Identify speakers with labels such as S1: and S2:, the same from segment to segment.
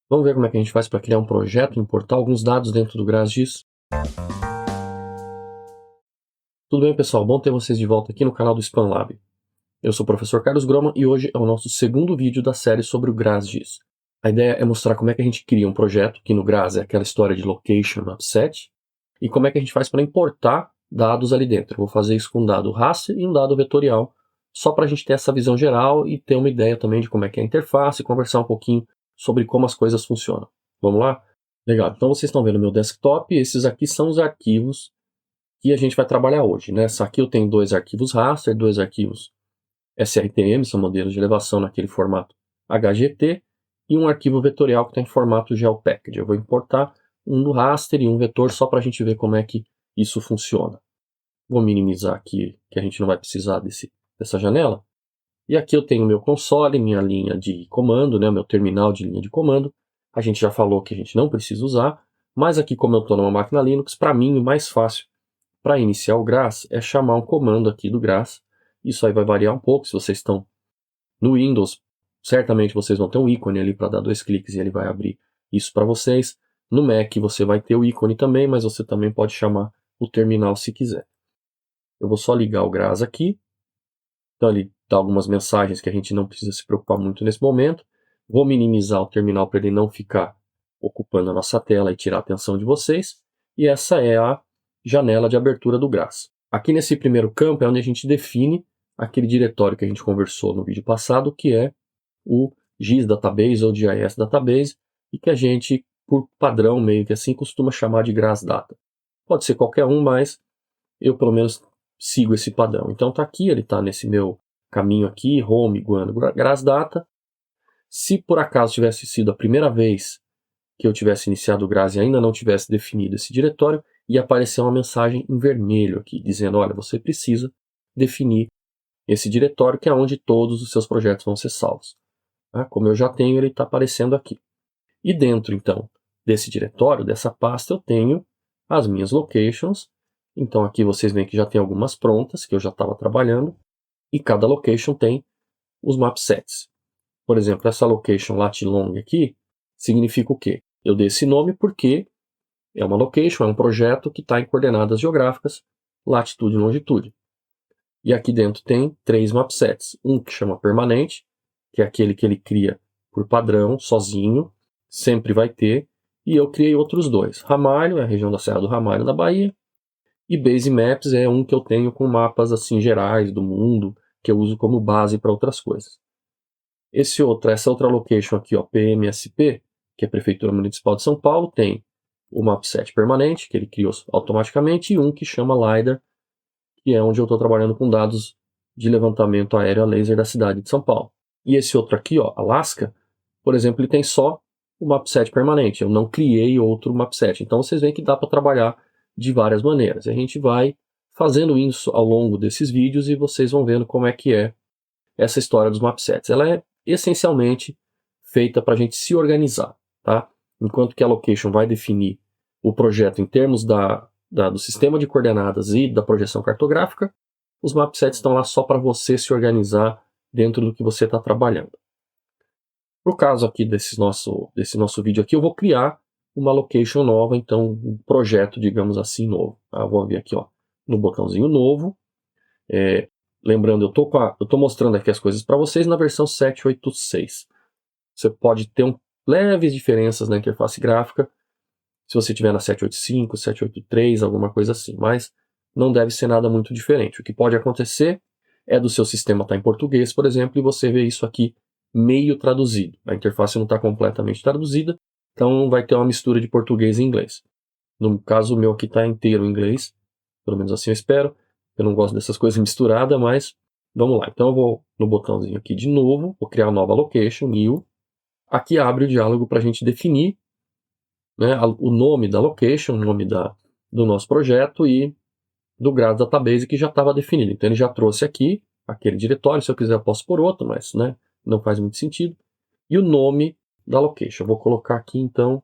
S1: Vamos ver como é que a gente faz para criar um projeto e importar alguns dados dentro do GrasGIS. Tudo bem, pessoal? Bom ter vocês de volta aqui no canal do SpanLab. Eu sou o professor Carlos Groma e hoje é o nosso segundo vídeo da série sobre o GrasGIS. A ideia é mostrar como é que a gente cria um projeto, que no Gras é aquela história de location, mapset, e como é que a gente faz para importar dados ali dentro. Eu vou fazer isso com um dado raster e um dado vetorial, só para a gente ter essa visão geral e ter uma ideia também de como é que é a interface e conversar um pouquinho sobre como as coisas funcionam. Vamos lá? Legal, então vocês estão vendo meu desktop, e esses aqui são os arquivos que a gente vai trabalhar hoje, né? Aqui eu tenho dois arquivos raster, dois arquivos SRTM, são modelos de elevação naquele formato HGT, e um arquivo vetorial que está em formato GeoPackage. Eu vou importar um do raster e um vetor só para a gente ver como é que isso funciona. Vou minimizar aqui, que a gente não vai precisar dessa janela. E aqui eu tenho meu console, minha linha de comando, né, meu terminal de linha de comando. A gente já falou que a gente não precisa usar, mas aqui como eu estou numa máquina Linux, para mim o mais fácil para iniciar o Gras é chamar um comando aqui do Gras. Isso aí vai variar um pouco. Se vocês estão no Windows, certamente vocês vão ter um ícone ali para dar 2 cliques e ele vai abrir isso para vocês. No Mac você vai ter o ícone também, mas você também pode chamar o terminal se quiser. Eu vou só ligar o Gras aqui. Então ele dá algumas mensagens que a gente não precisa se preocupar muito nesse momento. Vou minimizar o terminal para ele não ficar ocupando a nossa tela e tirar a atenção de vocês. E essa é a janela de abertura do Gras. Aqui nesse primeiro campo é onde a gente define aquele diretório que a gente conversou no vídeo passado, que é o GIS Database ou GIS Database, e que a gente, por padrão, meio que assim, costuma chamar de Gras Data. Pode ser qualquer um, mas eu pelo menos sigo esse padrão. Então está aqui, ele está nesse meu caminho aqui, Home, Guano, Gras Data. Se por acaso tivesse sido a primeira vez que eu tivesse iniciado o Gras e ainda não tivesse definido esse diretório, ia aparecer uma mensagem em vermelho aqui, dizendo, olha, você precisa definir esse diretório, que é onde todos os seus projetos vão ser salvos. Como eu já tenho, ele está aparecendo aqui. E dentro, então, desse diretório, dessa pasta, eu tenho as minhas locations. Então aqui vocês veem que já tem algumas prontas, que eu já estava trabalhando, e cada location tem os mapsets. Por exemplo, essa location lat-long aqui, significa o quê? Eu dei esse nome porque é uma location, é um projeto que está em coordenadas geográficas, latitude e longitude. E aqui dentro tem 3 mapsets. Um que chama permanente, que é aquele que ele cria por padrão, sozinho, sempre vai ter. E eu criei outros 2. Ramalho, é a região da Serra do Ramalho, da Bahia. E Base Maps é um que eu tenho com mapas assim gerais do mundo, que eu uso como base para outras coisas. Essa outra location aqui, ó, PMSP, que é a Prefeitura Municipal de São Paulo, tem o mapset permanente, que ele criou automaticamente, e um que chama LiDAR, que é onde eu estou trabalhando com dados de levantamento aéreo a laser da cidade de São Paulo. E esse outro aqui, ó, Alaska, por exemplo, ele tem só o mapset permanente, eu não criei outro mapset. Então vocês veem que dá para trabalhar de várias maneiras. A gente vai fazendo isso ao longo desses vídeos e vocês vão vendo como é que é essa história dos mapsets. Ela é essencialmente feita para a gente se organizar, tá? Enquanto que a location vai definir o projeto em termos do sistema de coordenadas e da projeção cartográfica, os mapsets estão lá só para você se organizar dentro do que você está trabalhando. No caso aqui desse nosso vídeo aqui, eu vou criar uma location nova, então um projeto, digamos assim, novo. Eu vou vir aqui, ó, no botãozinho novo. Lembrando, eu estou mostrando aqui as coisas para vocês na versão 786. Você pode ter leves diferenças na interface gráfica, se você tiver na 785, 783, alguma coisa assim, mas não deve ser nada muito diferente. O que pode acontecer é do seu sistema estar em português, por exemplo, e você vê isso aqui meio traduzido. A interface não está completamente traduzida, então vai ter uma mistura de português e inglês. No caso, o meu aqui está inteiro em inglês, pelo menos assim eu espero. Eu não gosto dessas coisas misturadas, mas vamos lá. Então eu vou no botãozinho aqui de novo, vou criar uma nova location, new. Aqui abre o diálogo para a gente definir, né, o nome da location, o nome do nosso projeto e do Gras Database que já estava definido. Então ele já trouxe aqui aquele diretório, se eu quiser eu posso pôr outro, mas né, não faz muito sentido. E o nome da location. Eu vou colocar aqui então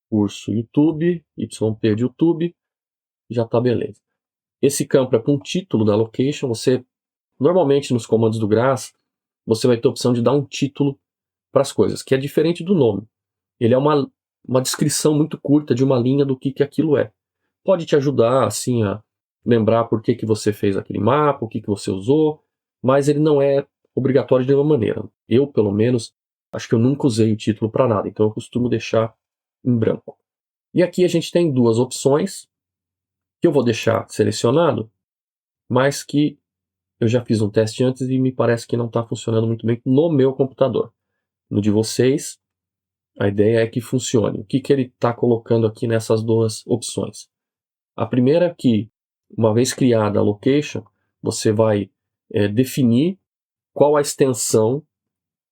S1: curso YouTube, YP de YouTube, já está beleza. Esse campo é para um título da location. Normalmente nos comandos do Gras, você vai ter a opção de dar um título para as coisas, que é diferente do nome. Ele é uma descrição muito curta de uma linha do que aquilo é. Pode te ajudar, assim, a lembrar por que você fez aquele mapa, o que você usou, mas ele não é obrigatório de nenhuma maneira. Eu, pelo menos, acho que eu nunca usei o título para nada, então eu costumo deixar em branco. E aqui a gente tem duas opções, que eu vou deixar selecionado, mas que eu já fiz um teste antes e me parece que não está funcionando muito bem no meu computador. No de vocês, a ideia é que funcione. O que ele está colocando aqui nessas duas opções? A primeira é que, uma vez criada a location, você vai definir qual a extensão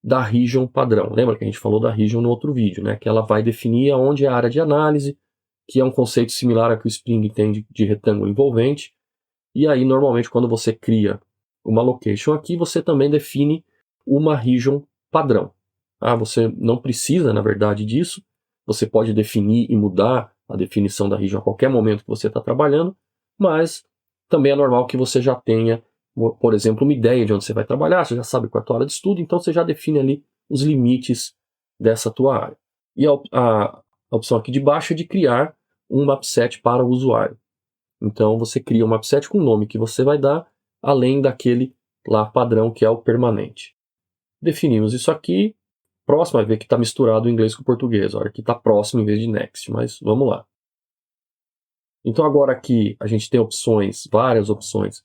S1: da region padrão. Lembra que a gente falou da region no outro vídeo, né? Que ela vai definir aonde é a área de análise, que é um conceito similar ao que o Spring tem de retângulo envolvente. E aí, normalmente, quando você cria uma location aqui, você também define uma region padrão. Você não precisa, na verdade, disso. Você pode definir e mudar a definição da region a qualquer momento que você está trabalhando, mas também é normal que você já tenha, por exemplo, uma ideia de onde você vai trabalhar, você já sabe qual é a tua área de estudo, então você já define ali os limites dessa tua área. E a opção aqui de baixo é de criar um mapset para o usuário. Então você cria um mapset com o nome que você vai dar, além daquele lá padrão que é o permanente. Definimos isso aqui. Próximo, vai ver que está misturado o inglês com o português. Olha, aqui está próximo em vez de next, mas vamos lá. Então agora aqui a gente tem opções, várias opções,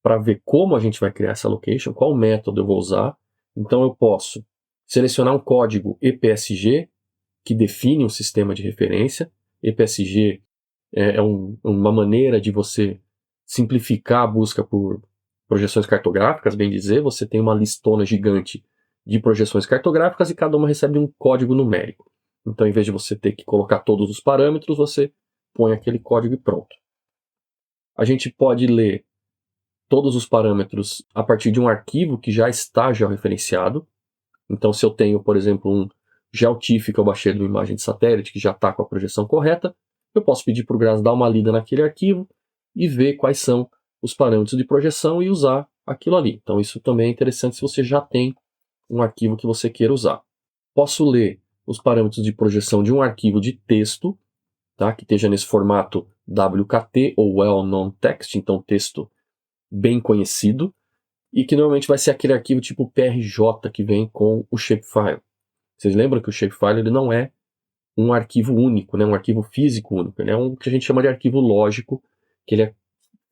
S1: para ver como a gente vai criar essa location, qual método eu vou usar. Então eu posso selecionar um código EPSG, que define um sistema de referência. EPSG é uma maneira de você simplificar a busca por projeções cartográficas, bem dizer. Você tem uma listona gigante de projeções cartográficas e cada uma recebe um código numérico. Então, em vez de você ter que colocar todos os parâmetros, você põe aquele código e pronto. A gente pode ler todos os parâmetros a partir de um arquivo que já está georreferenciado. Então, se eu tenho, por exemplo, um GeoTIFF que eu baixei de uma imagem de satélite que já está com a projeção correta, eu posso pedir para o GRASS dar uma lida naquele arquivo e ver quais são os parâmetros de projeção e usar aquilo ali. Então isso também é interessante se você já tem um arquivo que você queira usar. Posso ler os parâmetros de projeção de um arquivo de texto, tá, que esteja nesse formato WKT ou Well Known Text, então texto bem conhecido, e que normalmente vai ser aquele arquivo tipo PRJ que vem com o shapefile. Vocês lembram que o shapefile ele não é um arquivo único, né, um arquivo físico único. Ele é um que a gente chama de arquivo lógico, que ele é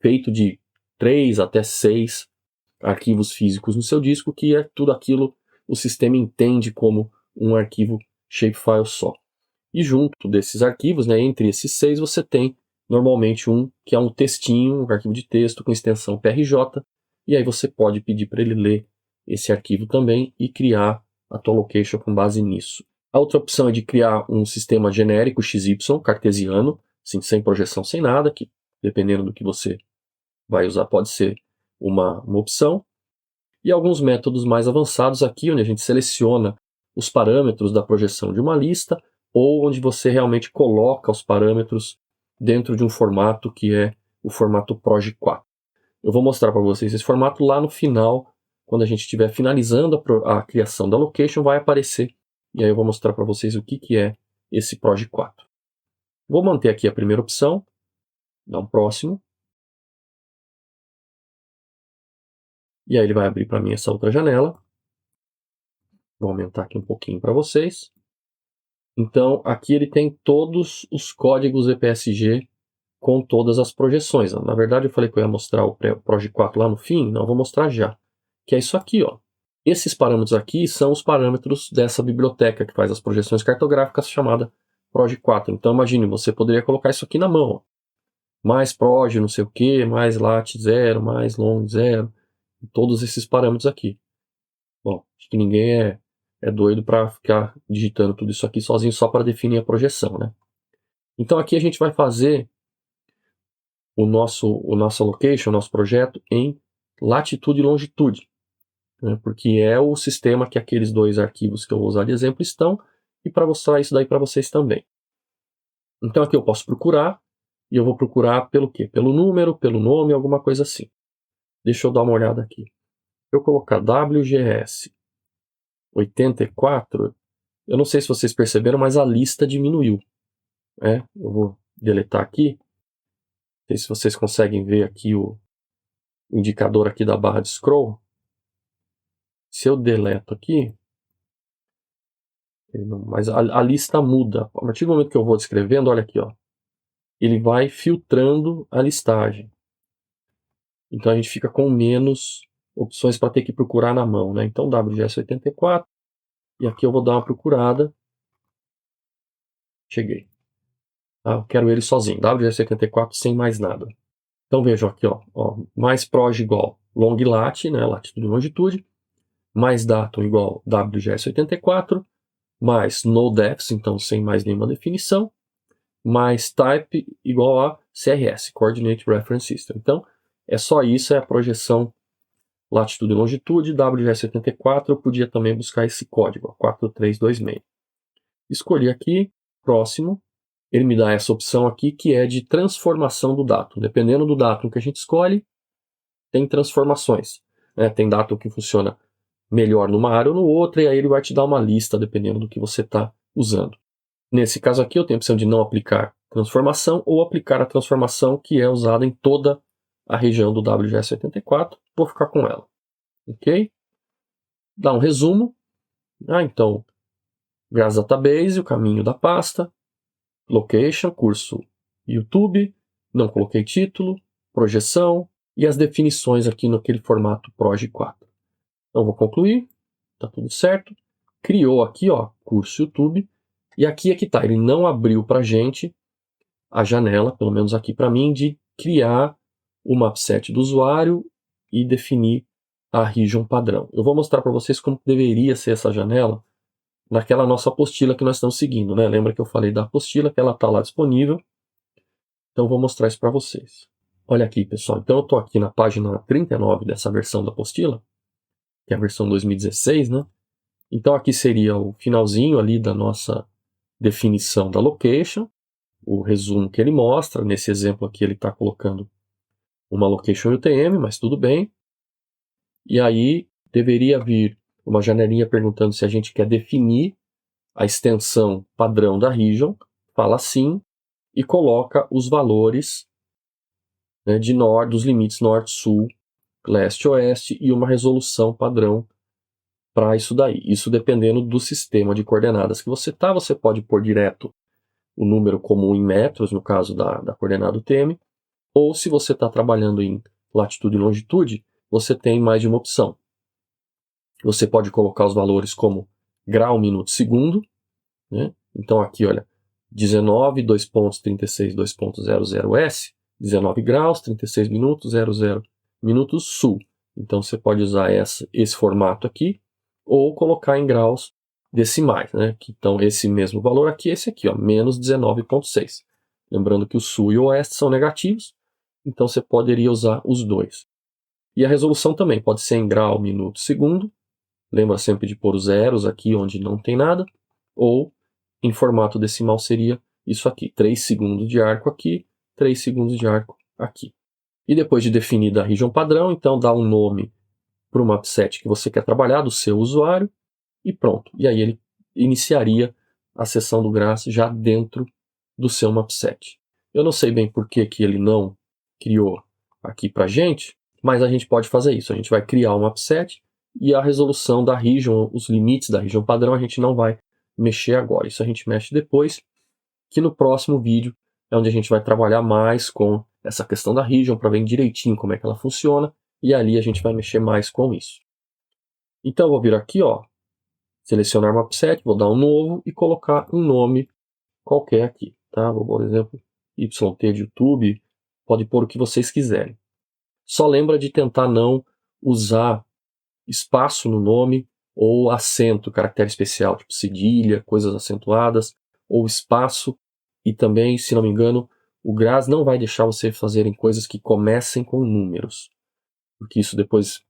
S1: feito de 3 até 6 arquivos físicos no seu disco, que é tudo aquilo o sistema entende como um arquivo shapefile só. E junto desses arquivos, né, entre esses 6, você tem normalmente um que é um textinho, um arquivo de texto com extensão PRJ, e aí você pode pedir para ele ler esse arquivo também e criar a tua location com base nisso. A outra opção é de criar um sistema genérico XY, cartesiano, assim, sem projeção, sem nada, que dependendo do que você vai usar pode ser uma opção. E alguns métodos mais avançados aqui, onde a gente seleciona os parâmetros da projeção de uma lista, ou onde você realmente coloca os parâmetros dentro de um formato que é o formato proj4. Eu vou mostrar para vocês esse formato lá no final, quando a gente estiver finalizando a criação da location, vai aparecer. E aí eu vou mostrar para vocês o que é esse proj4. Vou manter aqui a primeira opção, dar um próximo. E aí ele vai abrir para mim essa outra janela. Vou aumentar aqui um pouquinho para vocês. Então, aqui ele tem todos os códigos EPSG com todas as projeções. Na verdade, eu falei que eu ia mostrar o proj4 lá no fim. Não, eu vou mostrar já. Que é isso aqui, ó. Esses parâmetros aqui são os parâmetros dessa biblioteca que faz as projeções cartográficas chamada proj4. Então, imagine, você poderia colocar isso aqui na mão. Ó. Mais proj, não sei o que, mais lat 0, mais long 0. Todos esses parâmetros aqui. Bom, acho que ninguém é doido para ficar digitando tudo isso aqui sozinho só para definir a projeção, né? Então aqui a gente vai fazer o nosso location, o nosso projeto em latitude e longitude, né? Porque é o sistema que aqueles dois arquivos que eu vou usar de exemplo estão, e para mostrar isso daí para vocês também. Então aqui eu posso procurar, e eu vou procurar pelo quê? Pelo número, pelo nome, alguma coisa assim. Deixa eu dar uma olhada aqui. Eu colocar WGS 84, eu não sei se vocês perceberam, mas a lista diminuiu. Eu vou deletar aqui. Não sei se vocês conseguem ver aqui o indicador aqui da barra de scroll. Se eu deleto aqui, mas a lista muda. A partir do momento que eu vou descrevendo, olha aqui, ó, ele vai filtrando a listagem. Então a gente fica com menos opções para ter que procurar na mão, né? Então WGS84, e aqui eu vou dar uma procurada. Cheguei. Eu quero ele sozinho, WGS84 sem mais nada. Então vejam aqui, ó, mais proj igual long lat, né, latitude e longitude, mais datum igual WGS84, mais no defs, então sem mais nenhuma definição, mais type igual a CRS, Coordinate Reference System. Então é só isso, é a projeção latitude e longitude, WGS84, eu podia também buscar esse código, ó, 4326. Escolhi aqui, próximo, ele me dá essa opção aqui que é de transformação do datum. Dependendo do datum que a gente escolhe, tem transformações. Tem datum que funciona melhor numa área ou no outra, e aí ele vai te dar uma lista dependendo do que você está usando. Nesse caso aqui eu tenho a opção de não aplicar transformação ou aplicar a transformação que é usada em toda a região do WGS84. Vou ficar com ela. Ok? Dá um resumo. Então, Graphs Database, o caminho da pasta, Location, curso YouTube, não coloquei título, projeção e as definições aqui naquele formato proj4. Então vou concluir, tá tudo certo. Criou aqui, ó, curso YouTube, e aqui é que tá, ele não abriu pra gente a janela, pelo menos aqui para mim, de criar o mapset do usuário e definir a region padrão. Eu vou mostrar para vocês como deveria ser essa janela naquela nossa apostila que nós estamos seguindo, né? Lembra que eu falei da apostila, que ela está lá disponível. Então vou mostrar isso para vocês. Olha aqui, pessoal. Então eu estou aqui na página 39 dessa versão da apostila, que é a versão 2016, né? Então aqui seria o finalzinho ali da nossa definição da location, o resumo que ele mostra. Nesse exemplo aqui ele está colocando uma location UTM, mas tudo bem. E aí deveria vir uma janelinha perguntando se a gente quer definir a extensão padrão da region, fala sim, e coloca os valores, né, dos limites norte-sul, leste-oeste e uma resolução padrão para isso daí. Isso dependendo do sistema de coordenadas que você está, você pode pôr direto o número comum em metros, no caso da coordenada UTM, ou se você está trabalhando em latitude e longitude, você tem mais de uma opção. Você pode colocar os valores como grau, minuto, segundo, né? Então aqui, olha, 19, 2.36, 2.00S, 19 graus, 36 minutos, 00 minutos sul. Então você pode usar esse formato aqui, ou colocar em graus decimais, né? Então esse mesmo valor aqui, esse aqui, ó, menos 19.6. Lembrando que o sul e o oeste são negativos, então você poderia usar os dois. E a resolução também pode ser em grau, minuto, segundo. Lembra sempre de pôr os zeros aqui onde não tem nada, ou em formato decimal seria isso aqui, 3 segundos de arco aqui, 3 segundos de arco aqui. E depois de definida a região padrão, então dá um nome para o mapset que você quer trabalhar, do seu usuário, e pronto. E aí ele iniciaria a sessão do Graphs já dentro do seu mapset. Eu não sei bem por que ele não criou aqui para a gente, mas a gente pode fazer isso. A gente vai criar um mapset e a resolução da region, os limites da região padrão, a gente não vai mexer agora. Isso a gente mexe depois, que no próximo vídeo é onde a gente vai trabalhar mais com essa questão da region para ver direitinho como é que ela funciona, e ali a gente vai mexer mais com isso. Então eu vou vir aqui, ó, selecionar mapset, vou dar um novo e colocar um nome qualquer aqui, tá? Vou, por exemplo, YT de YouTube, pode pôr o que vocês quiserem. Só lembra de tentar não usar espaço no nome ou acento, caractere especial, tipo cedilha, coisas acentuadas, ou espaço. E também, se não me engano, o Graphs não vai deixar você fazerem coisas que comecem com números, porque isso depois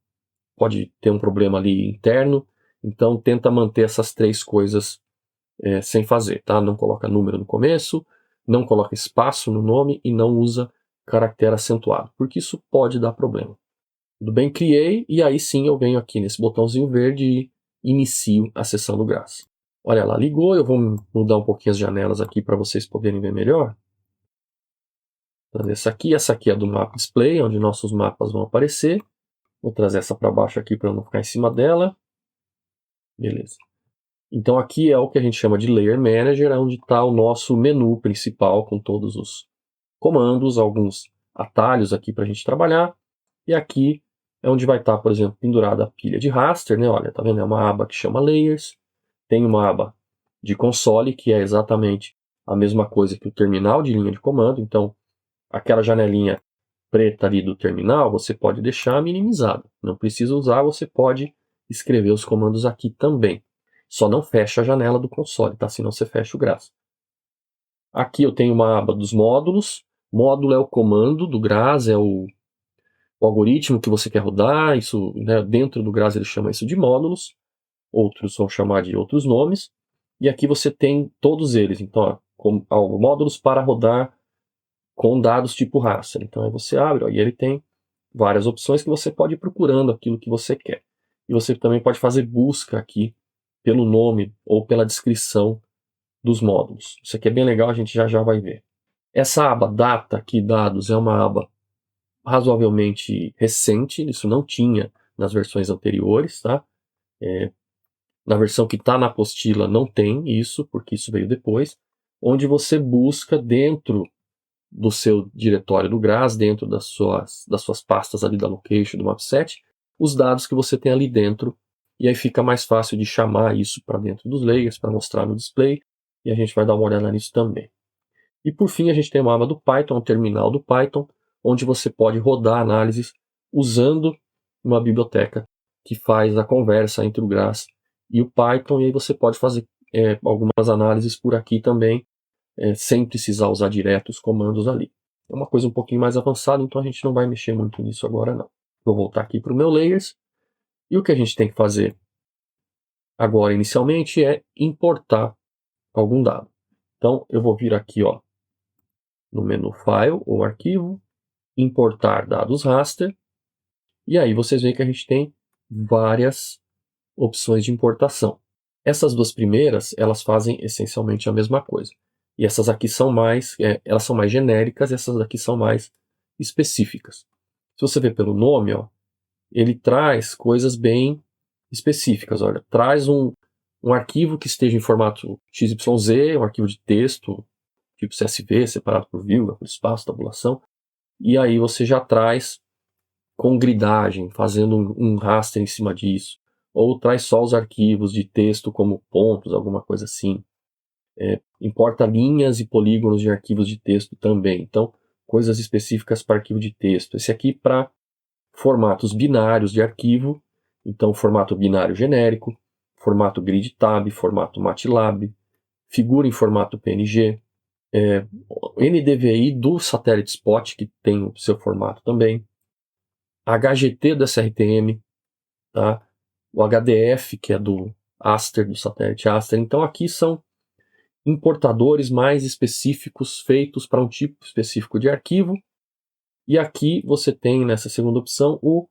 S1: pode ter um problema ali interno. Então tenta manter essas três coisas sem fazer, tá? Não coloca número no começo, não coloca espaço no nome e não usa caractere acentuado, porque isso pode dar problema. Tudo bem, criei, e aí sim eu venho aqui nesse botãozinho verde e inicio a sessão do GRASS. Olha lá, ligou, eu vou mudar um pouquinho as janelas aqui para vocês poderem ver melhor. Trazer essa aqui é do Map Display, onde nossos mapas vão aparecer. Vou trazer essa para baixo aqui para não ficar em cima dela. Beleza. Então aqui é o que a gente chama de Layer Manager, onde está o nosso menu principal com todos os comandos, alguns atalhos aqui para a gente trabalhar. E aqui é onde vai estar, por exemplo, pendurada a pilha de raster, né? Olha, tá vendo? É uma aba que chama Layers. Tem uma aba de console, que é exatamente a mesma coisa que o terminal de linha de comando. Então, aquela janelinha preta ali do terminal, você pode deixar minimizada. Não precisa usar, você pode escrever os comandos aqui também. Só não fecha a janela do console, tá? Senão você fecha o GRASS. Aqui eu tenho uma aba dos módulos. Módulo é o comando do GRASS, é o algoritmo que você quer rodar. Isso, né, dentro do GRASS ele chama isso de módulos. Outros vão chamar de outros nomes. E aqui você tem todos eles. Então, ó, módulos para rodar com dados tipo raster. Então aí você abre, ó, e ele tem várias opções que você pode ir procurando aquilo que você quer. E você também pode fazer busca aqui pelo nome ou pela descrição dos módulos. Isso aqui é bem legal, a gente já vai ver. Essa aba data aqui, dados, é uma aba razoavelmente recente, isso não tinha nas versões anteriores, tá? Na versão que está na apostila não tem isso, porque isso veio depois, onde você busca dentro do seu diretório do GRASS, dentro das suas pastas ali da location, do mapset, os dados que você tem ali dentro, e aí fica mais fácil de chamar isso para dentro dos layers, para mostrar no display, e a gente vai dar uma olhada nisso também. E por fim a gente tem uma aba do Python, um terminal do Python, onde você pode rodar análises usando uma biblioteca que faz a conversa entre o GRASS e o Python, e aí você pode fazer algumas análises por aqui também, sem precisar usar direto os comandos ali. É uma coisa um pouquinho mais avançada, então a gente não vai mexer muito nisso agora não. Vou voltar aqui para o meu Layers, e o que a gente tem que fazer agora inicialmente é importar algum dado. Então eu vou vir aqui, ó, no menu File ou Arquivo, importar dados raster, e aí vocês veem que a gente tem várias opções de importação. Essas duas primeiras, elas fazem essencialmente a mesma coisa. E essas aqui são mais, elas são mais genéricas, e essas aqui são mais específicas. Se você ver pelo nome, ó, ele traz coisas bem específicas. Olha, traz um arquivo que esteja em formato XYZ, um arquivo de texto, tipo CSV, separado por vírgula, por espaço, tabulação. E aí você já traz com gridagem, fazendo um raster em cima disso. Ou traz só os arquivos de texto como pontos, alguma coisa assim. Importa linhas e polígonos de arquivos de texto também. Então, coisas específicas para arquivo de texto. Esse aqui para formatos binários de arquivo. Então, formato binário genérico, formato grid tab, formato MATLAB, figura em formato PNG, NDVI do satélite Spot, que tem o seu formato também, HGT do SRTM, tá? O HDF, que é do Aster, do satélite Aster. Então aqui são importadores mais específicos feitos para um tipo específico de arquivo. E aqui você tem, nessa segunda opção, o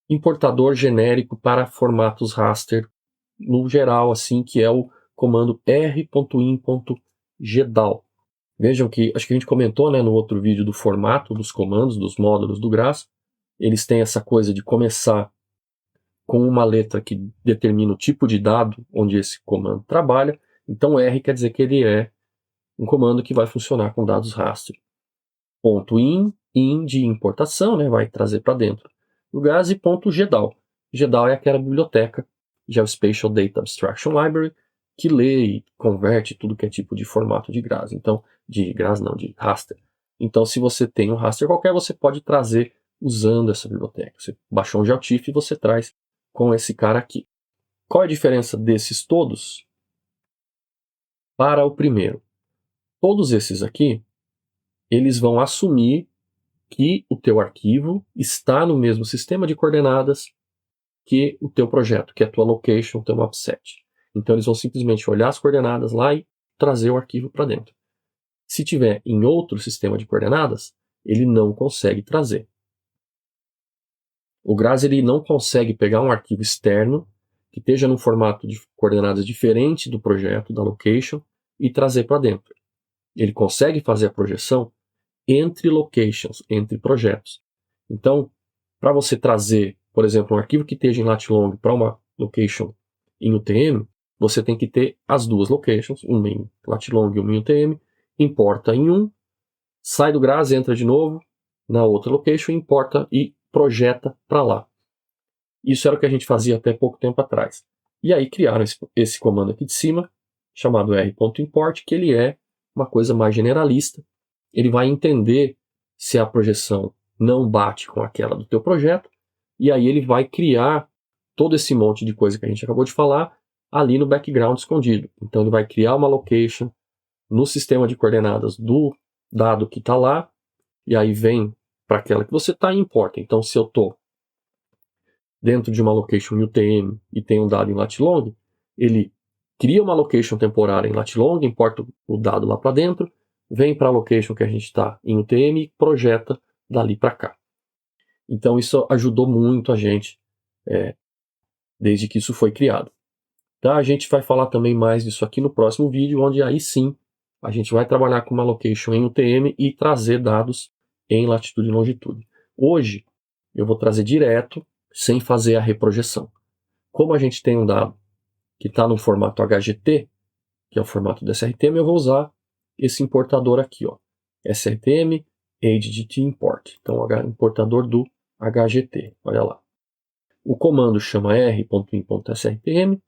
S1: importador genérico para formatos raster no geral, assim, que é o comando r.in.gedal. Vejam que, acho que a gente comentou, né, no outro vídeo do formato dos comandos, dos módulos do GRASS. Eles têm essa coisa de começar com uma letra que determina o tipo de dado onde esse comando trabalha. Então R quer dizer que ele é um comando que vai funcionar com dados raster. Ponto in de importação, né, vai trazer para dentro do GRASS, e ponto GDAL. GDAL é aquela biblioteca, Geospatial Data Abstraction Library, que lê e converte tudo que é tipo de formato de GRASS. Então, de GRASS não, de raster. Então, se você tem um raster qualquer, você pode trazer usando essa biblioteca. Você baixou um GeoTIFF e você traz com esse cara aqui. Qual é a diferença desses todos para o primeiro? Todos esses aqui, eles vão assumir que o teu arquivo está no mesmo sistema de coordenadas que o teu projeto, que é a tua location, o teu mapset. Então eles vão simplesmente olhar as coordenadas lá e trazer o arquivo para dentro. Se tiver em outro sistema de coordenadas, ele não consegue trazer. O GRASS ele não consegue pegar um arquivo externo que esteja num formato de coordenadas diferente do projeto, da location, e trazer para dentro. Ele consegue fazer a projeção entre locations, entre projetos. Então, para você trazer, por exemplo, um arquivo que esteja em lat-long para uma location em UTM, você tem que ter as duas locations, uma em lat-long e uma em UTM, importa em um, sai do GRAS, entra de novo na outra location, importa e projeta para lá. Isso era o que a gente fazia até pouco tempo atrás. E aí criaram esse comando aqui de cima, chamado r.import, que ele é uma coisa mais generalista. Ele vai entender se a projeção não bate com aquela do teu projeto, e aí ele vai criar todo esse monte de coisa que a gente acabou de falar ali no background escondido. Então ele vai criar uma location no sistema de coordenadas do dado que está lá, e aí vem para aquela que você está e importa. Então se eu estou dentro de uma location em UTM e tem um dado em lat-long, ele cria uma location temporária em lat-long, importa o dado lá para dentro, vem para a location que a gente está em UTM e projeta dali para cá. Então isso ajudou muito a gente desde que isso foi criado. Tá? A gente vai falar também mais disso aqui no próximo vídeo, onde aí sim a gente vai trabalhar com uma location em UTM e trazer dados em latitude e longitude. Hoje eu vou trazer direto, sem fazer a reprojeção. Como a gente tem um dado que está no formato HGT, que é o formato do SRTM, eu vou usar esse importador aqui, ó, SRTM HGT Import. Então, o importador do HGT, olha lá. O comando chama r.in.srtm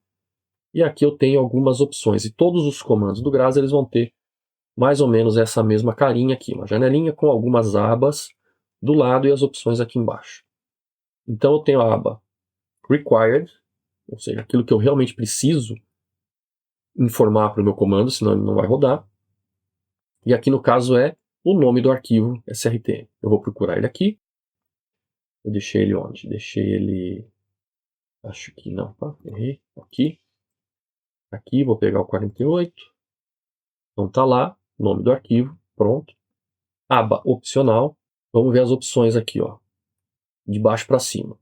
S1: e aqui eu tenho algumas opções. E todos os comandos do GRAS eles vão ter mais ou menos essa mesma carinha aqui, uma janelinha com algumas abas do lado e as opções aqui embaixo. Então eu tenho a aba Required, ou seja, aquilo que eu realmente preciso informar para o meu comando, senão ele não vai rodar. E aqui no caso é o nome do arquivo SRTM. Eu vou procurar ele aqui. Eu deixei ele onde? Deixei ele... Acho que não, tá? Errei. Aqui. Aqui, vou pegar o 48. Então tá lá, nome do arquivo, pronto. Aba opcional. Vamos ver as opções aqui, ó, de baixo para cima.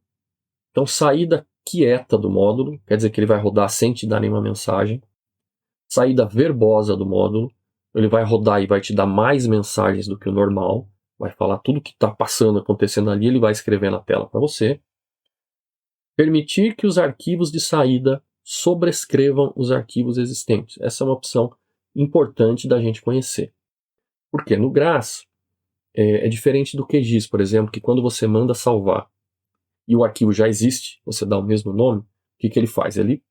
S1: Então, saída quieta do módulo, quer dizer que ele vai rodar sem te dar nenhuma mensagem. Saída verbosa do módulo, ele vai rodar e vai te dar mais mensagens do que o normal, vai falar tudo que está passando, acontecendo ali, ele vai escrever na tela para você. Permitir que os arquivos de saída sobrescrevam os arquivos existentes. Essa é uma opção importante da gente conhecer. Porque no GRAS é diferente do QGIS, por exemplo, que quando você manda salvar e o arquivo já existe, você dá o mesmo nome, o que ele faz? Ele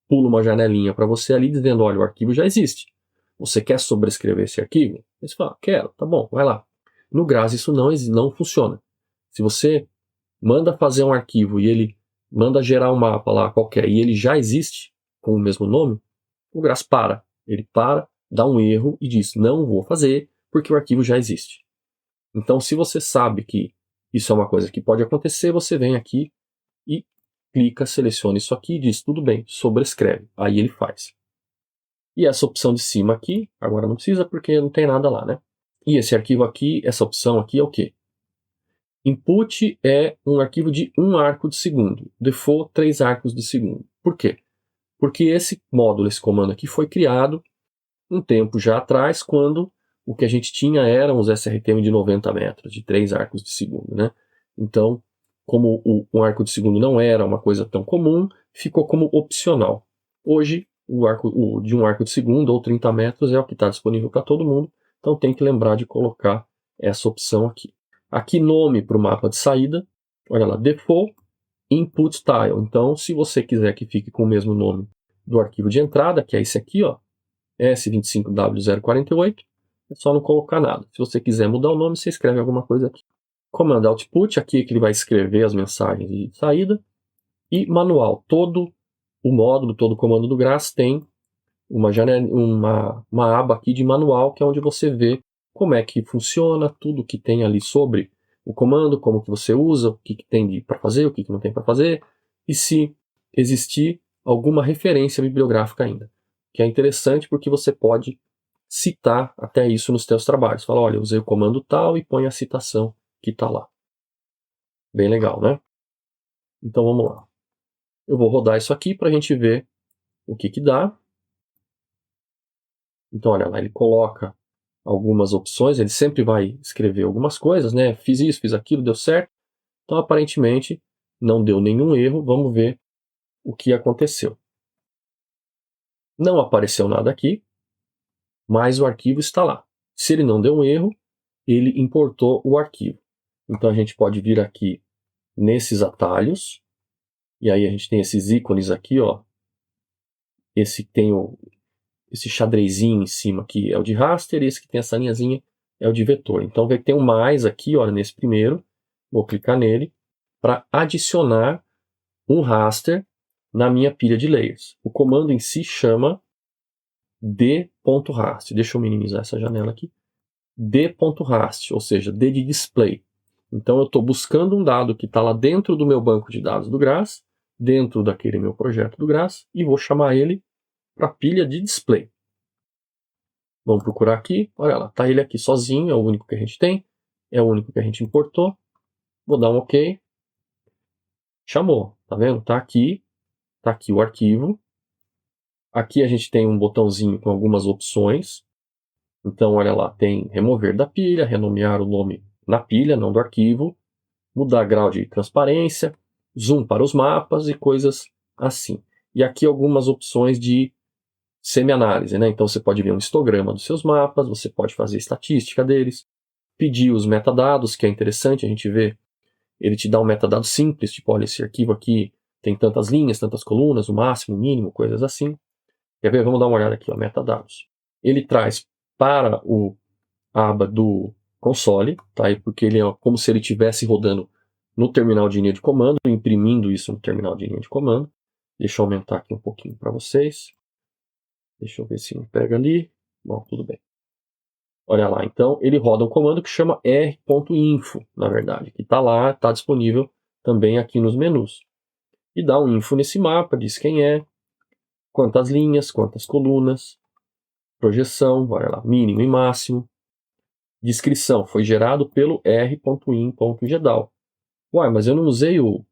S1: pula uma janelinha para você ali dizendo, olha, o arquivo já existe. Você quer sobrescrever esse arquivo? Você fala, quero, tá bom, vai lá. No GRAS isso não funciona. Se você manda fazer um arquivo e ele manda gerar um mapa lá qualquer e ele já existe com o mesmo nome, o GRAS para. Ele para, dá um erro e diz, não vou fazer porque o arquivo já existe. Então, se você sabe que isso é uma coisa que pode acontecer, você vem aqui e clica, seleciona isso aqui e diz, tudo bem, sobrescreve. Aí ele faz. E essa opção de cima aqui, agora não precisa porque não tem nada lá, né? E esse arquivo aqui, essa opção aqui é o quê? Input é um arquivo de 1 arco de segundo. Default, 3 arcos de segundo. Por quê? Porque esse módulo, esse comando aqui foi criado um tempo já atrás, quando o que a gente tinha eram os SRTM de 90 metros, de 3 arcos de segundo, né? Então, como um arco de segundo não era uma coisa tão comum, ficou como opcional. Hoje, o de 1 arco de segundo ou 30 metros é o que está disponível para todo mundo, então tem que lembrar de colocar essa opção aqui. Aqui, nome para o mapa de saída, olha lá, default input style. Então, se você quiser que fique com o mesmo nome do arquivo de entrada, que é esse aqui, ó, S25W048, é só não colocar nada. Se você quiser mudar o nome, você escreve alguma coisa aqui. Comando output, aqui é que ele vai escrever as mensagens de saída. E manual, todo o módulo, todo o comando do GRAS tem uma aba aqui de manual, que é onde você vê como é que funciona, tudo que tem ali sobre o comando, como que você usa, o que tem para fazer, o que não tem para fazer, e se existir alguma referência bibliográfica ainda. Que é interessante porque você pode citar até isso nos seus trabalhos. Fala, olha, eu usei o comando tal e põe a citação que está lá. Bem legal, né? Então vamos lá. Eu vou rodar isso aqui para a gente ver o que dá. Então, olha lá, ele coloca algumas opções, ele sempre vai escrever algumas coisas, né? Fiz isso, fiz aquilo, deu certo. Então, aparentemente, não deu nenhum erro. Vamos ver o que aconteceu. Não apareceu nada aqui, mas o arquivo está lá. Se ele não deu um erro, ele importou o arquivo. Então, a gente pode vir aqui nesses atalhos, e aí a gente tem esses ícones aqui, ó. Esse tem esse xadrezinho em cima aqui é o de raster, e esse que tem essa linhazinha é o de vetor. Então, vê que tem um mais aqui, olha, nesse primeiro. Vou clicar nele para adicionar um raster na minha pilha de layers. O comando em si chama d.rast. Deixa eu minimizar essa janela aqui. d.rast, ou seja, d de display. Então eu estou buscando um dado que está lá dentro do meu banco de dados do GRASS, dentro daquele meu projeto do GRASS, e vou chamar ele para a pilha de display. Vamos procurar aqui, olha lá, está ele aqui sozinho, é o único que a gente tem, é o único que a gente importou. Vou dar um OK. Chamou, tá vendo? Tá aqui o arquivo. Aqui a gente tem um botãozinho com algumas opções. Então, olha lá, tem remover da pilha, renomear o nome na pilha, não do arquivo, mudar grau de transparência, zoom para os mapas e coisas assim. E aqui algumas opções de semi-análise, né? Então você pode ver um histograma dos seus mapas, você pode fazer estatística deles, pedir os metadados, que é interessante a gente ver. Ele te dá um metadado simples, tipo, olha, esse arquivo aqui tem tantas linhas, tantas colunas, o máximo, o mínimo, coisas assim. Quer ver? Vamos dar uma olhada aqui, ó, metadados. Ele traz para a aba do console, tá? Porque ele é como se ele estivesse rodando no terminal de linha de comando, imprimindo isso no terminal de linha de comando. Deixa eu aumentar aqui um pouquinho para vocês. Deixa eu ver se não pega ali. Bom, tudo bem. Olha lá, então ele roda um comando que chama r.info, na verdade, que está lá, está disponível também aqui nos menus. E dá um info nesse mapa, diz quem é, quantas linhas, quantas colunas, projeção, olha lá, mínimo e máximo. Descrição, foi gerado pelo r.in.gedal. Uai, mas eu não usei o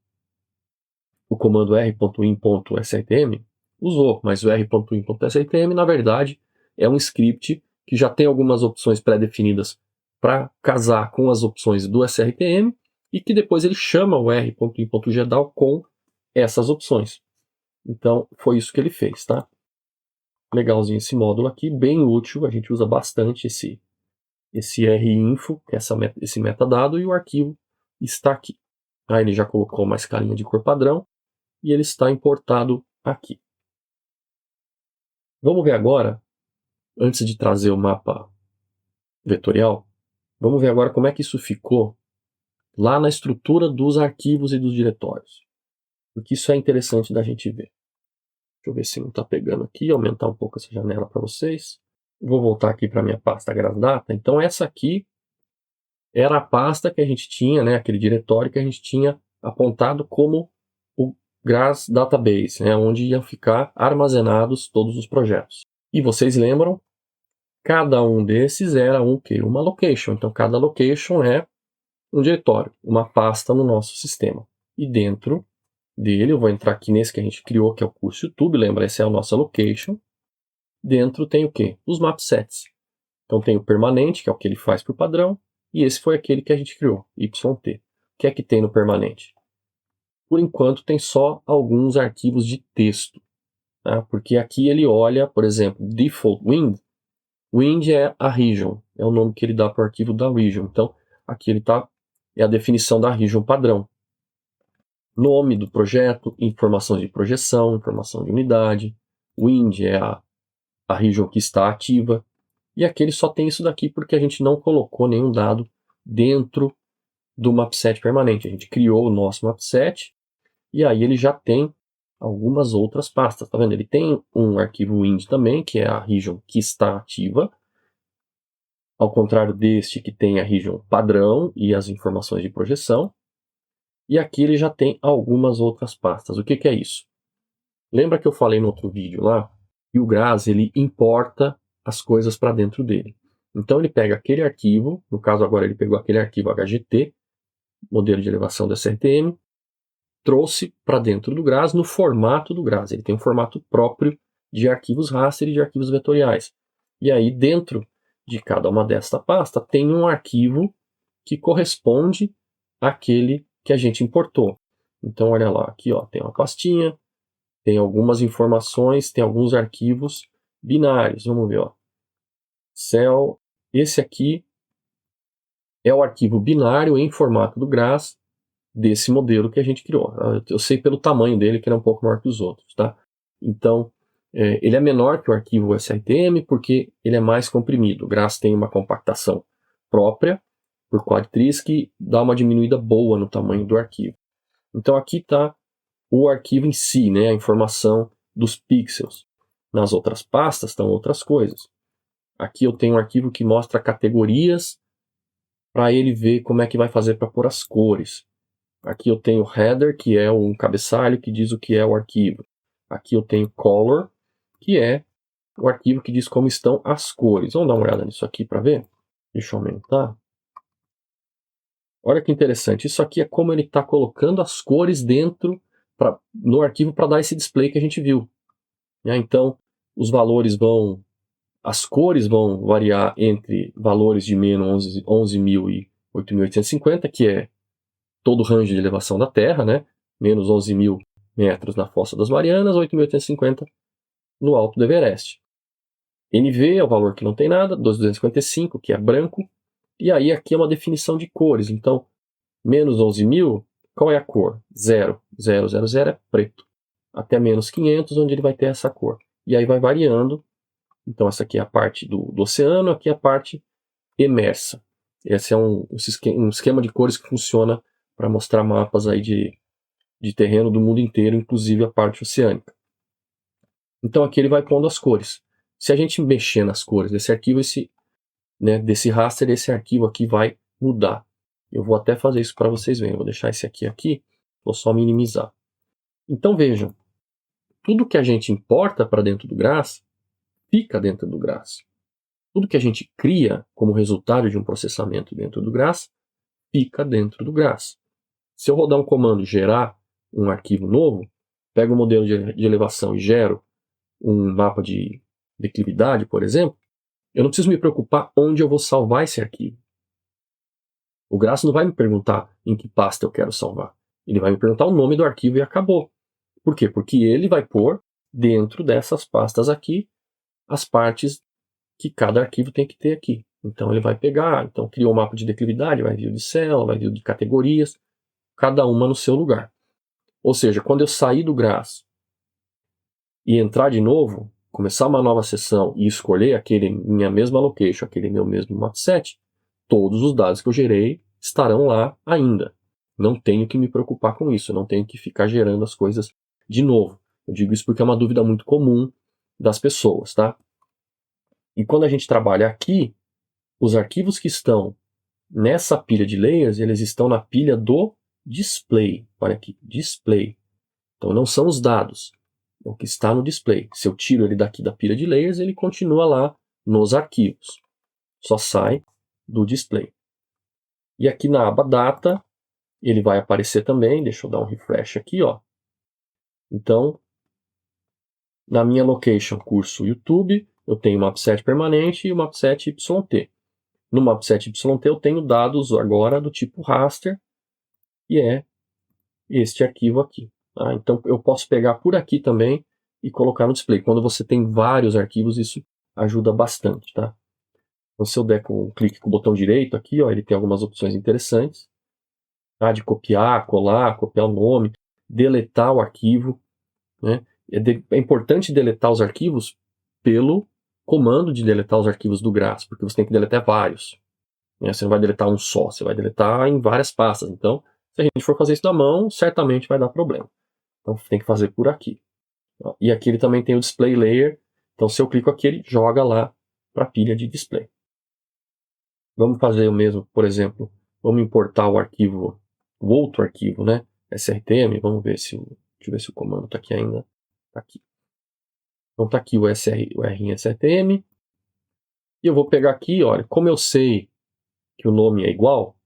S1: comando r.in.srtm? Usou, mas o r.in.srtm, na verdade, é um script que já tem algumas opções pré-definidas para casar com as opções do srtm e que depois ele chama o r.in.gedal com essas opções. Então, foi isso que ele fez, tá? Legalzinho esse módulo aqui, bem útil, a gente usa bastante esse rinfo, esse metadado, e o arquivo está aqui. Aí ele já colocou uma escalinha de cor padrão e ele está importado aqui. Vamos ver agora, antes de trazer o mapa vetorial, vamos ver agora como é que isso ficou lá na estrutura dos arquivos e dos diretórios. Porque isso é interessante da gente ver. Deixa eu ver se não está pegando aqui, aumentar um pouco essa janela para vocês. Vou voltar aqui para a minha pasta Grasdata. Então essa aqui era a pasta que a gente tinha, né, aquele diretório que a gente tinha apontado como o Gras Database, né, onde iam ficar armazenados todos os projetos. E vocês lembram, cada um desses era um quê? Uma location. Então cada location é um diretório, uma pasta no nosso sistema. E dentro dele, eu vou entrar aqui nesse que a gente criou, que é o curso YouTube, lembra, essa é a nossa location. Dentro tem o quê? Os mapsets. Então tem o permanente, que é o que ele faz por padrão, e esse foi aquele que a gente criou, YT. O que é que tem no permanente? Por enquanto tem só alguns arquivos de texto, tá? Porque aqui ele olha, por exemplo, default wind. Wind é a region, é o nome que ele dá para o arquivo da region. Então aqui ele é a definição da region padrão. Nome do projeto, informação de projeção, informação de unidade. Wind é a region que está ativa. E aqui ele só tem isso daqui porque a gente não colocou nenhum dado dentro do mapset permanente. A gente criou o nosso mapset e aí ele já tem algumas outras pastas. Tá vendo? Ele tem um arquivo wind também, que é a region que está ativa. Ao contrário deste, que tem a region padrão e as informações de projeção. E aqui ele já tem algumas outras pastas. O que é isso? Lembra que eu falei no outro vídeo lá? E o GRASS ele importa as coisas para dentro dele. Então ele pega aquele arquivo, no caso agora ele pegou aquele arquivo HGT, modelo de elevação da SRTM, trouxe para dentro do GRAS no formato do GRAS. Ele tem um formato próprio de arquivos raster e de arquivos vetoriais. E aí, dentro de cada uma desta pasta, tem um arquivo que corresponde àquele que a gente importou. Então, olha lá, aqui ó, tem uma pastinha, tem algumas informações, tem alguns arquivos binários. Vamos ver, ó. Cell, esse aqui é o arquivo binário em formato do GRAS desse modelo que a gente criou. Eu sei pelo tamanho dele que ele é um pouco maior que os outros, tá? Então, ele é menor que o arquivo SRTM porque ele é mais comprimido. O GRAS tem uma compactação própria por quadtriz que dá uma diminuída boa no tamanho do arquivo. Então aqui está o arquivo em si, né, a informação dos pixels. Nas outras pastas estão outras coisas. Aqui eu tenho um arquivo que mostra categorias para ele ver como é que vai fazer para pôr as cores. Aqui eu tenho header, que é um cabeçalho que diz o que é o arquivo. Aqui eu tenho color, que é o arquivo que diz como estão as cores. Vamos dar uma olhada nisso aqui para ver? Deixa eu aumentar. Olha que interessante. Isso aqui é como ele está colocando as cores dentro no arquivo para dar esse display que a gente viu. Então, os valores vão... As cores vão variar entre valores de menos 11.000 e 8.850, que é todo o range de elevação da Terra, né? Menos 11.000 metros na Fossa das Marianas, 8.850 no alto do Everest. NV é o valor que não tem nada, 2.255, que é branco, e aí aqui é uma definição de cores. Então, menos 11.000, qual é a cor? 0. 0, 0, 0 é preto. Até menos 500, onde ele vai ter essa cor. E aí vai variando. Então, essa aqui é a parte do oceano, aqui é a parte emersa. Esse é um esquema de cores que funciona para mostrar mapas aí de terreno do mundo inteiro, inclusive a parte oceânica. Então aqui ele vai pondo as cores. Se a gente mexer nas cores desse arquivo, desse raster, esse arquivo aqui vai mudar. Eu vou até fazer isso para vocês verem. Eu vou deixar esse aqui, vou só minimizar. Então vejam, tudo que a gente importa para dentro do GRAS, fica dentro do GRAS. Tudo que a gente cria como resultado de um processamento dentro do GRAS, fica dentro do GRAS. Se eu rodar um comando gerar um arquivo novo, pego o modelo de elevação e gero um mapa de declividade, por exemplo, eu não preciso me preocupar onde eu vou salvar esse arquivo. O GRAS não vai me perguntar em que pasta eu quero salvar. Ele vai me perguntar o nome do arquivo e acabou. Por quê? Porque ele vai pôr dentro dessas pastas aqui as partes que cada arquivo tem que ter aqui. Então ele vai pegar, então criou um mapa de declividade, vai vir o de célula, vai vir o de categorias, cada uma no seu lugar. Ou seja, quando eu sair do GRAS e entrar de novo, começar uma nova sessão e escolher aquele minha mesma location, aquele meu mesmo mapset, todos os dados que eu gerei estarão lá ainda. Não tenho que me preocupar com isso, não tenho que ficar gerando as coisas de novo. Eu digo isso porque é uma dúvida muito comum das pessoas, tá? E quando a gente trabalha aqui, os arquivos que estão nessa pilha de layers, eles estão na pilha do display. Olha aqui, display. Então não são os dados, é o que está no display. Se eu tiro ele daqui da pilha de layers, ele continua lá nos arquivos. Só sai do display. E aqui na aba data, ele vai aparecer também. Deixa eu dar um refresh aqui, ó. Então, na minha location curso YouTube, eu tenho o mapset permanente e o mapset YT. No mapset YT eu tenho dados agora do tipo raster, e é este arquivo aqui. Tá? Então eu posso pegar por aqui também e colocar no display. Quando você tem vários arquivos, isso ajuda bastante. Tá? Então, se eu der um clique com o botão direito aqui, ó, ele tem algumas opções interessantes. Tá? De copiar, colar, copiar o nome, deletar o arquivo. Né? É importante deletar os arquivos pelo comando de deletar os arquivos do GRAS, porque você tem que deletar vários. Né? Você não vai deletar um só, você vai deletar em várias pastas. Então, se a gente for fazer isso na mão, certamente vai dar problema. Então, tem que fazer por aqui. E aqui ele também tem o display layer. Então, se eu clico aqui, ele joga lá para a pilha de display. Vamos fazer o mesmo, por exemplo, vamos importar o arquivo, o outro arquivo, né? SRTM. Vamos ver se deixa eu ver se o comando está aqui ainda. Está aqui. Então está aqui o R em SRTM. E eu vou pegar aqui, olha, como eu sei que o nome é igual,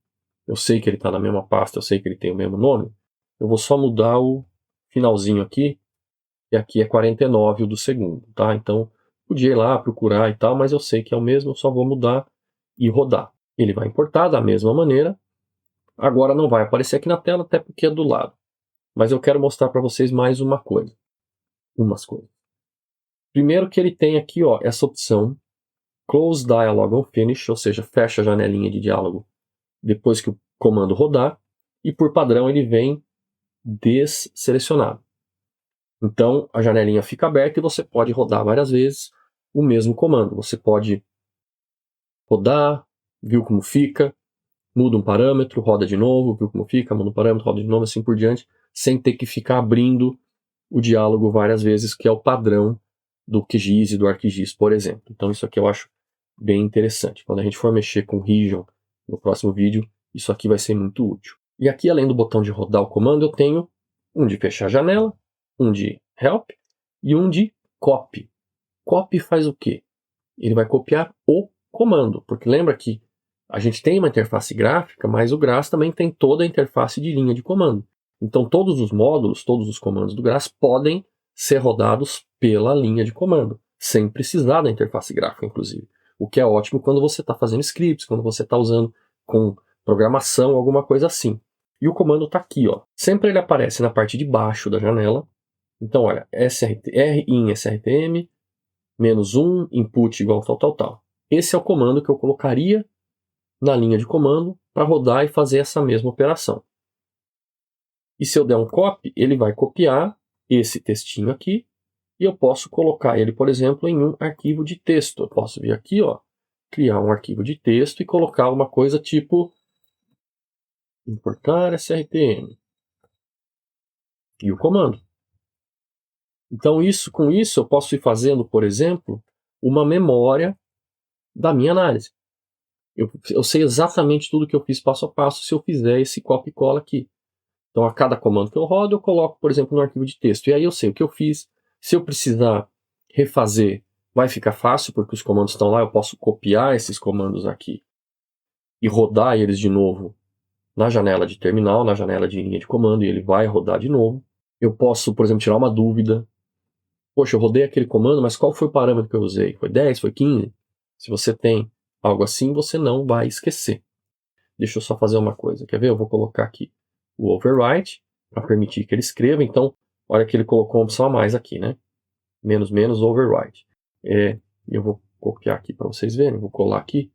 S1: eu sei que ele está na mesma pasta, eu sei que ele tem o mesmo nome, eu vou só mudar o finalzinho aqui, e aqui é 49 o do segundo, tá? Então, podia ir lá procurar e tal, mas eu sei que é o mesmo, eu só vou mudar e rodar. Ele vai importar da mesma maneira. Agora não vai aparecer aqui na tela, até porque é do lado. Mas eu quero mostrar para vocês mais uma coisa. Umas coisas. Primeiro que ele tem aqui, ó, essa opção Close Dialog on Finish, ou seja, fecha a janelinha de diálogo depois que o comando rodar. E por padrão ele vem desselecionado. Então a janelinha fica aberta e você pode rodar várias vezes o mesmo comando. Você pode rodar, viu como fica, muda um parâmetro, roda de novo, viu como fica, muda um parâmetro, roda de novo, assim por diante, sem ter que ficar abrindo o diálogo várias vezes, que é o padrão do QGIS e do ArcGIS, por exemplo. Então isso aqui eu acho bem interessante. Quando a gente for mexer com Region no próximo vídeo, isso aqui vai ser muito útil. E aqui, além do botão de rodar o comando, eu tenho um de fechar a janela, um de Help e um de Copy. Copy faz o quê? Ele vai copiar o comando, porque lembra que a gente tem uma interface gráfica, mas o GRASS também tem toda a interface de linha de comando. Então todos os módulos, todos os comandos do GRASS podem ser rodados pela linha de comando, sem precisar da interface gráfica, inclusive. O que é ótimo quando você está fazendo scripts, quando você está usando com programação, alguma coisa assim. E o comando está aqui, ó. Sempre ele aparece na parte de baixo da janela. Então, olha, rin srtm, -1, input igual tal. Esse é o comando que eu colocaria na linha de comando para rodar e fazer essa mesma operação. E se eu der um copy, ele vai copiar esse textinho aqui e eu posso colocar ele, por exemplo, em um arquivo de texto. Eu posso vir aqui, ó, criar um arquivo de texto e colocar uma coisa tipo importar srtm e o comando. Então com isso eu posso ir fazendo, por exemplo, uma memória da minha análise. Eu sei exatamente tudo que eu fiz passo a passo se eu fizer esse copy e cola aqui. Então, a cada comando que eu rodo, eu coloco, por exemplo, no arquivo de texto. E aí eu sei o que eu fiz. Se eu precisar refazer, vai ficar fácil, porque os comandos estão lá. Eu posso copiar esses comandos aqui e rodar eles de novo na janela de terminal, na janela de linha de comando, e ele vai rodar de novo. Eu posso, por exemplo, tirar uma dúvida. Poxa, eu rodei aquele comando, mas qual foi o parâmetro que eu usei? Foi 10? Foi 15? Se você tem algo assim, você não vai esquecer. Deixa eu só fazer uma coisa. Quer ver? Eu vou colocar aqui o overwrite para permitir que ele escreva. Então, olha que ele colocou uma opção a mais aqui, né? -- overwrite. Eu vou copiar aqui para vocês verem. Vou colar aqui.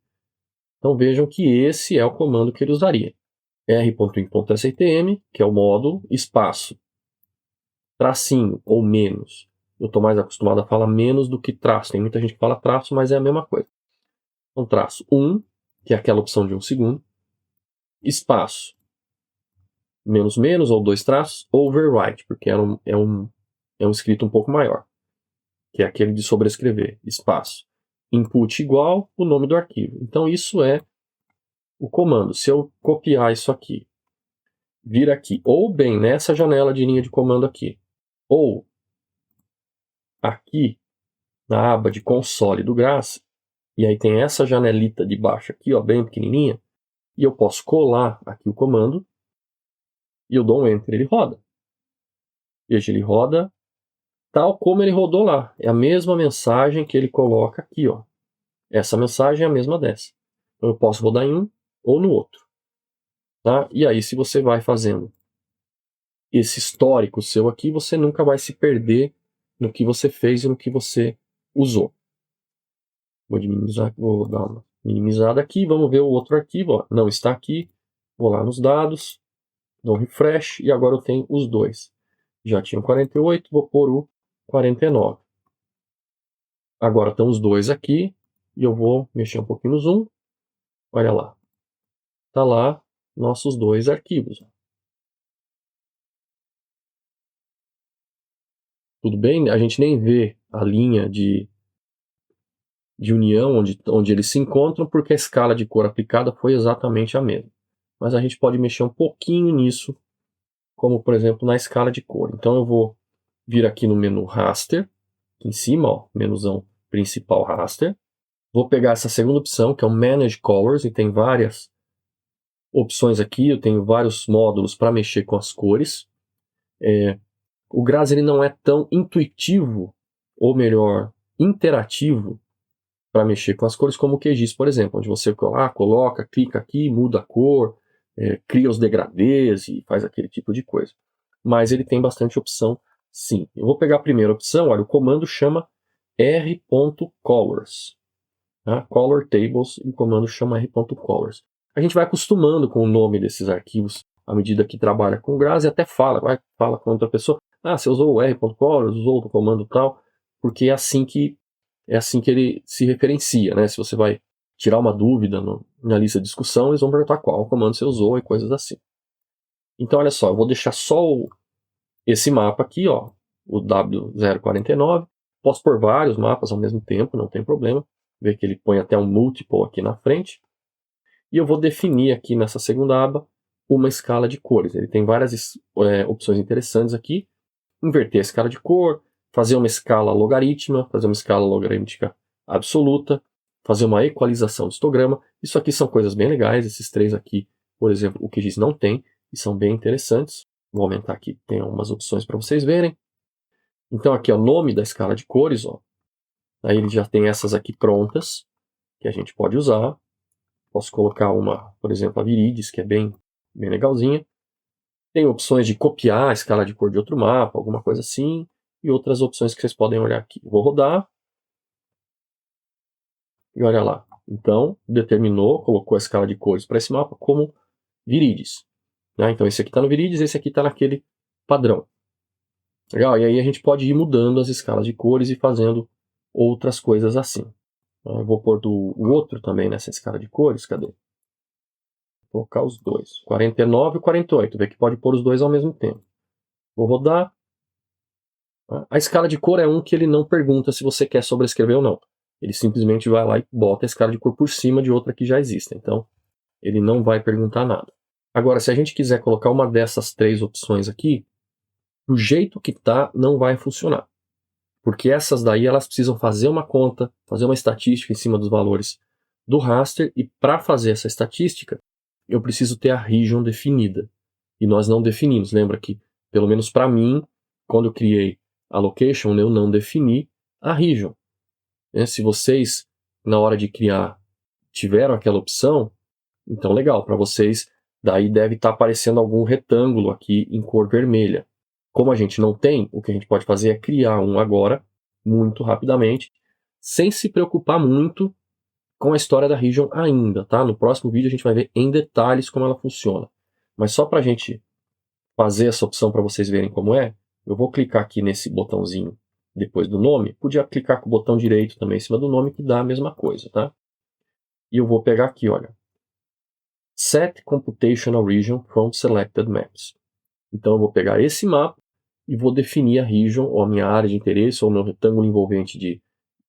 S1: Então, vejam que esse é o comando que ele usaria. r.in.srtm, que é o módulo, espaço, tracinho ou menos. Eu estou mais acostumado a falar menos do que traço. Tem muita gente que fala traço, mas é a mesma coisa. Então, traço 1, que é aquela opção de 1 segundo. Espaço, -- ou 2 traços, overwrite, porque é um escrito um pouco maior, que é aquele de sobrescrever, espaço. Input igual o nome do arquivo. Então isso é o comando. Se eu copiar isso aqui, vir aqui, ou bem nessa janela de linha de comando aqui, ou aqui na aba de console do GRASS, e aí tem essa janelita de baixo aqui, ó, bem pequenininha, e eu posso colar aqui o comando, e eu dou um Enter, ele roda. Veja, ele roda tal como ele rodou lá. É a mesma mensagem que ele coloca aqui, ó. Essa mensagem é a mesma dessa. Então eu posso rodar em um ou no outro. Tá? E aí, se você vai fazendo esse histórico seu aqui, você nunca vai se perder no que você fez e no que você usou. Vou dar uma minimizada aqui. Vamos ver o outro arquivo. Ó. Não está aqui. Vou lá nos dados, dou um refresh e agora eu tenho os dois. Já tinha o 48, vou pôr o 49. Agora estão os dois aqui e eu vou mexer um pouquinho no zoom. Olha lá. Está lá nossos dois arquivos. Tudo bem? A gente nem vê a linha de união onde eles se encontram, porque a escala de cor aplicada foi exatamente a mesma. Mas a gente pode mexer um pouquinho nisso, como por exemplo na escala de cor. Então eu vou vir aqui no menu Raster, aqui em cima, ó, menuzão principal Raster. Vou pegar essa segunda opção, que é o Manage Colors, e tem várias opções aqui. Eu tenho vários módulos para mexer com as cores. O GRAS ele não é tão intuitivo, ou melhor, interativo, para mexer com as cores como o QGIS, por exemplo, onde você coloca, clica aqui, muda a cor, cria os degradês e faz aquele tipo de coisa. Mas ele tem bastante opção, sim. Eu vou pegar a primeira opção, olha, o comando chama r.colors. Tá? Color Tables, e o comando chama r.colors. A gente vai acostumando com o nome desses arquivos à medida que trabalha com o GRAS e até fala com outra pessoa, você usou o r.colors, usou o comando tal, porque é assim que ele se referencia, né? Se você vai tirar uma dúvida na lista de discussão, eles vão perguntar qual comando você usou e coisas assim. Então, olha só, eu vou deixar só esse mapa aqui, ó, o W049. Posso pôr vários mapas ao mesmo tempo, não tem problema. Ver que ele põe até um multiple aqui na frente. E eu vou definir aqui nessa segunda aba uma escala de cores. Ele tem várias opções interessantes aqui. Inverter a escala de cor, fazer uma escala logarítmica, fazer uma escala logarítmica absoluta, fazer uma equalização de histograma. Isso aqui são coisas bem legais. Esses três aqui, por exemplo, o QGIS não tem e são bem interessantes. Vou aumentar aqui, tem algumas opções para vocês verem. Então aqui é o nome da escala de cores, ó. Aí ele já tem essas aqui prontas, que a gente pode usar. Posso colocar uma, por exemplo, a Viridis, que é bem legalzinha. Tem opções de copiar a escala de cor de outro mapa, alguma coisa assim. E outras opções que vocês podem olhar aqui. Vou rodar. E olha lá. Então, determinou, colocou a escala de cores para esse mapa como Viridis. Então esse aqui está no Viridis, esse aqui está naquele padrão. Legal? E aí a gente pode ir mudando as escalas de cores e fazendo outras coisas assim. Eu vou pôr o outro também nessa escala de cores. Cadê? Vou colocar os dois. 49 e 48. Vê que pode pôr os dois ao mesmo tempo. Vou rodar. A escala de cor é um que ele não pergunta se você quer sobrescrever ou não. Ele simplesmente vai lá e bota a escala de cor por cima de outra que já existe. Então, ele não vai perguntar nada. Agora, se a gente quiser colocar uma dessas três opções aqui, do jeito que está, não vai funcionar. Porque essas daí, elas precisam fazer uma conta, fazer uma estatística em cima dos valores do raster, e para fazer essa estatística, eu preciso ter a region definida. E nós não definimos. Lembra que, pelo menos para mim, quando eu criei a location, eu não defini a region. Se vocês, na hora de criar, tiveram aquela opção, então legal, para vocês, daí deve estar aparecendo algum retângulo aqui em cor vermelha. Como a gente não tem, o que a gente pode fazer é criar um agora, muito rapidamente, sem se preocupar muito com a história da region ainda, tá? No próximo vídeo a gente vai ver em detalhes como ela funciona. Mas só para a gente fazer essa opção para vocês verem como é, eu vou clicar aqui nesse botãozinho depois do nome. Podia clicar com o botão direito também em cima do nome, que dá a mesma coisa, tá? E eu vou pegar aqui, olha. Set Computational Region from Selected Maps. Então eu vou pegar esse mapa e vou definir a region, ou a minha área de interesse, ou o meu retângulo envolvente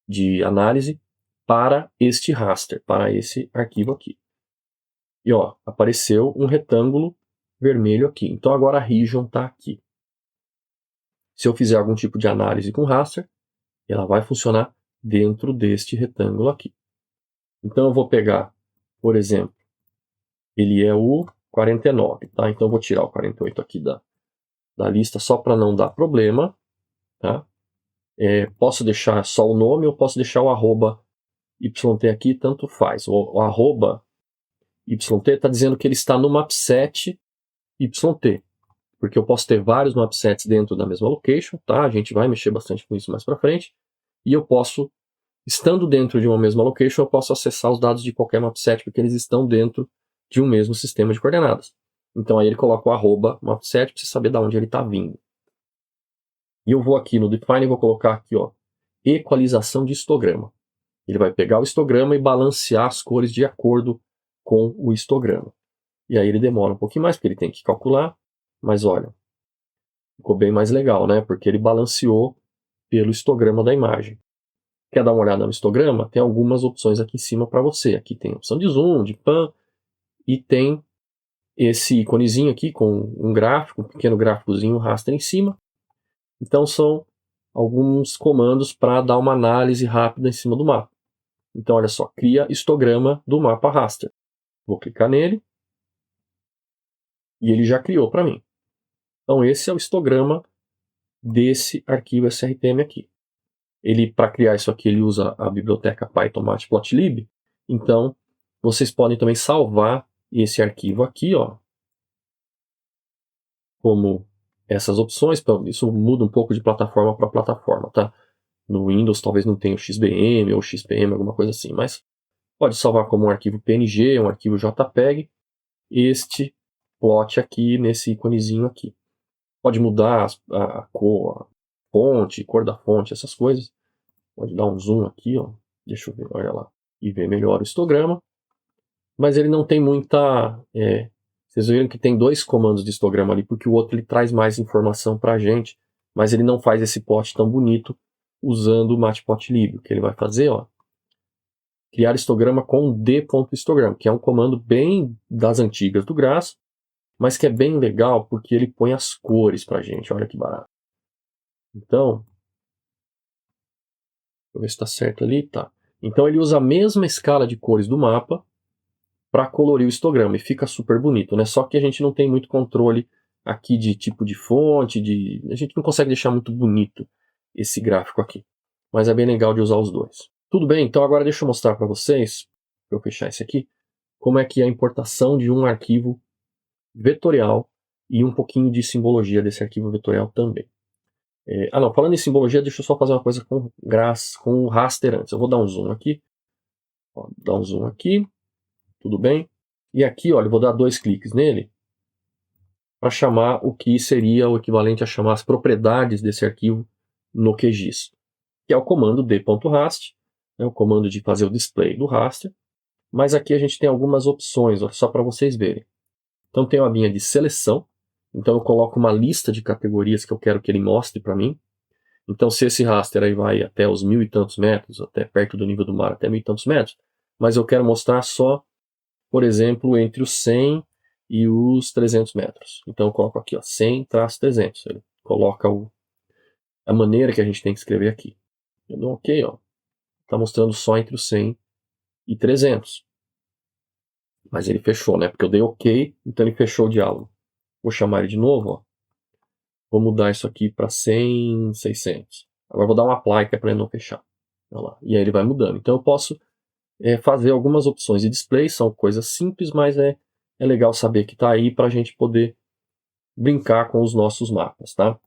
S1: de análise, para este raster, para esse arquivo aqui. E ó, apareceu um retângulo vermelho aqui. Então agora a region está aqui. Se eu fizer algum tipo de análise com raster, ela vai funcionar dentro deste retângulo aqui. Então eu vou pegar, por exemplo, ele é o 49, tá? Então eu vou tirar o 48 aqui da lista só para não dar problema, tá? Posso deixar só o nome ou posso deixar o arroba YT aqui, tanto faz. O arroba YT está dizendo que ele está no mapset YT, porque eu posso ter vários mapsets dentro da mesma location, tá? A gente vai mexer bastante com isso mais para frente. E eu posso, estando dentro de uma mesma location, eu posso acessar os dados de qualquer mapset, porque eles estão dentro de um mesmo sistema de coordenadas. Então aí ele coloca o arroba mapset para você saber de onde ele está vindo. E eu vou aqui no define e vou colocar aqui, ó, equalização de histograma. Ele vai pegar o histograma e balancear as cores de acordo com o histograma. E aí ele demora um pouquinho mais, porque ele tem que calcular, mas olha, ficou bem mais legal, né? Porque ele balanceou pelo histograma da imagem. Quer dar uma olhada no histograma? Tem algumas opções aqui em cima para você. Aqui tem a opção de zoom, de pan, e tem esse íconezinho aqui com um gráfico, um pequeno gráficozinho, raster em cima. Então são alguns comandos para dar uma análise rápida em cima do mapa. Então olha só, cria histograma do mapa raster. Vou clicar nele e ele já criou para mim. Então esse é o histograma desse arquivo SRTM aqui. Ele, para criar isso aqui, ele usa a biblioteca Python Matplotlib. Então, vocês podem também salvar esse arquivo aqui, ó, como essas opções. Isso muda um pouco de plataforma para plataforma, tá? No Windows talvez não tenha o XBM ou XPM, alguma coisa assim, mas pode salvar como um arquivo PNG, um arquivo JPEG, este plot aqui nesse íconezinho aqui. Pode mudar a cor, a fonte, cor da fonte, essas coisas. Pode dar um zoom aqui, ó. Deixa eu ver, olha lá. E ver melhor o histograma. Mas ele não tem muita... vocês viram que tem dois comandos de histograma ali, porque o outro ele traz mais informação para a gente, mas ele não faz esse plot tão bonito usando o Matplotlib. O que ele vai fazer, ó, criar histograma com d.histograma, que é um comando bem das antigas do GRASS, mas que é bem legal porque ele põe as cores para a gente. Olha que barato. Então, deixa eu ver se está certo ali. Tá. Então ele usa a mesma escala de cores do mapa para colorir o histograma e fica super bonito, né? Só que a gente não tem muito controle aqui de tipo de fonte, a gente não consegue deixar muito bonito esse gráfico aqui. Mas é bem legal de usar os dois. Tudo bem, então agora deixa eu mostrar para vocês, para eu fechar esse aqui, como é que é a importação de um arquivo vetorial e um pouquinho de simbologia desse arquivo vetorial também. Não, falando em simbologia, deixa eu só fazer uma coisa com o raster antes. Eu vou dar um zoom aqui. Ó, dar um zoom aqui. Tudo bem? E aqui, olha, eu vou dar 2 cliques nele para chamar o que seria o equivalente a chamar as propriedades desse arquivo no QGIS, que é o comando d.raster, é o comando de fazer o display do raster, mas aqui a gente tem algumas opções, ó, só para vocês verem. Então tem uma linha de seleção, então eu coloco uma lista de categorias que eu quero que ele mostre para mim. Então se esse raster aí vai até os 1000 e tantos metros, até perto do nível do mar, até 1000 e tantos metros, mas eu quero mostrar só, por exemplo, entre os 100 e os 300 metros. Então eu coloco aqui, ó, 100-300. Ele coloca a maneira que a gente tem que escrever aqui. Eu dou OK, ó. Está mostrando só entre os 100 e 300. Mas ele fechou, né? Porque eu dei OK, então ele fechou o diálogo. Vou chamar ele de novo, ó. Vou mudar isso aqui para 100, 600. Agora vou dar um apply, que é para ele não fechar. Olha lá. E aí ele vai mudando. Então eu posso fazer algumas opções de display, são coisas simples, mas é legal saber que está aí para a gente poder brincar com os nossos mapas, tá?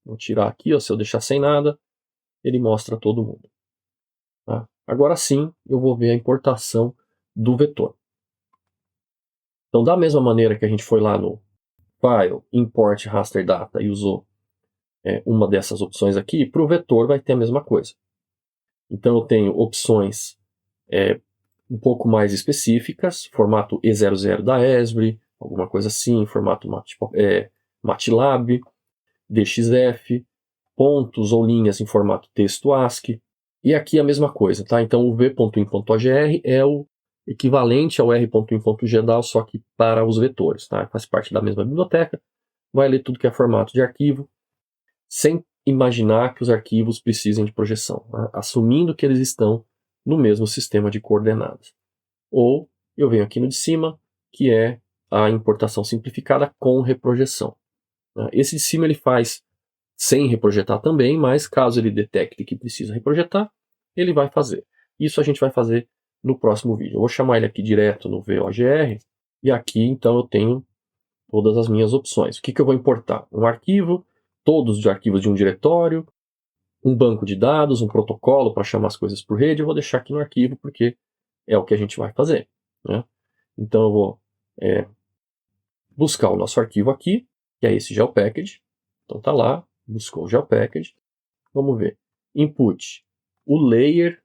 S1: Vou tirar aqui, ó, se eu deixar sem nada, ele mostra todo mundo. Tá? Agora sim, eu vou ver a importação do vetor. Então, da mesma maneira que a gente foi lá no File, Import Raster Data e usou uma dessas opções aqui, para o vetor vai ter a mesma coisa. Então, eu tenho opções um pouco mais específicas, formato E00 da Esri, alguma coisa assim, formato MATLAB, DXF, pontos ou linhas em formato texto ASCII, e aqui a mesma coisa, tá? Então o v.in.ogr é o equivalente ao r.in.gdal, só que para os vetores, tá? Faz parte da mesma biblioteca, vai ler tudo que é formato de arquivo, sem imaginar que os arquivos precisem de projeção, tá? Assumindo que eles estão no mesmo sistema de coordenadas. Ou eu venho aqui no de cima, que é a importação simplificada com reprojeção. Esse de cima ele faz sem reprojetar também, mas caso ele detecte que precisa reprojetar, ele vai fazer. Isso a gente vai fazer no próximo vídeo. Eu vou chamar ele aqui direto no VOGR, e aqui então eu tenho todas as minhas opções. O que eu vou importar? Um arquivo, todos os arquivos de um diretório, um banco de dados, um protocolo para chamar as coisas por rede. Eu vou deixar aqui no arquivo porque é o que a gente vai fazer, né? Então eu vou buscar o nosso arquivo aqui, que é esse GeoPackage. Então tá lá, buscou o GeoPackage. Vamos ver. Input. O layer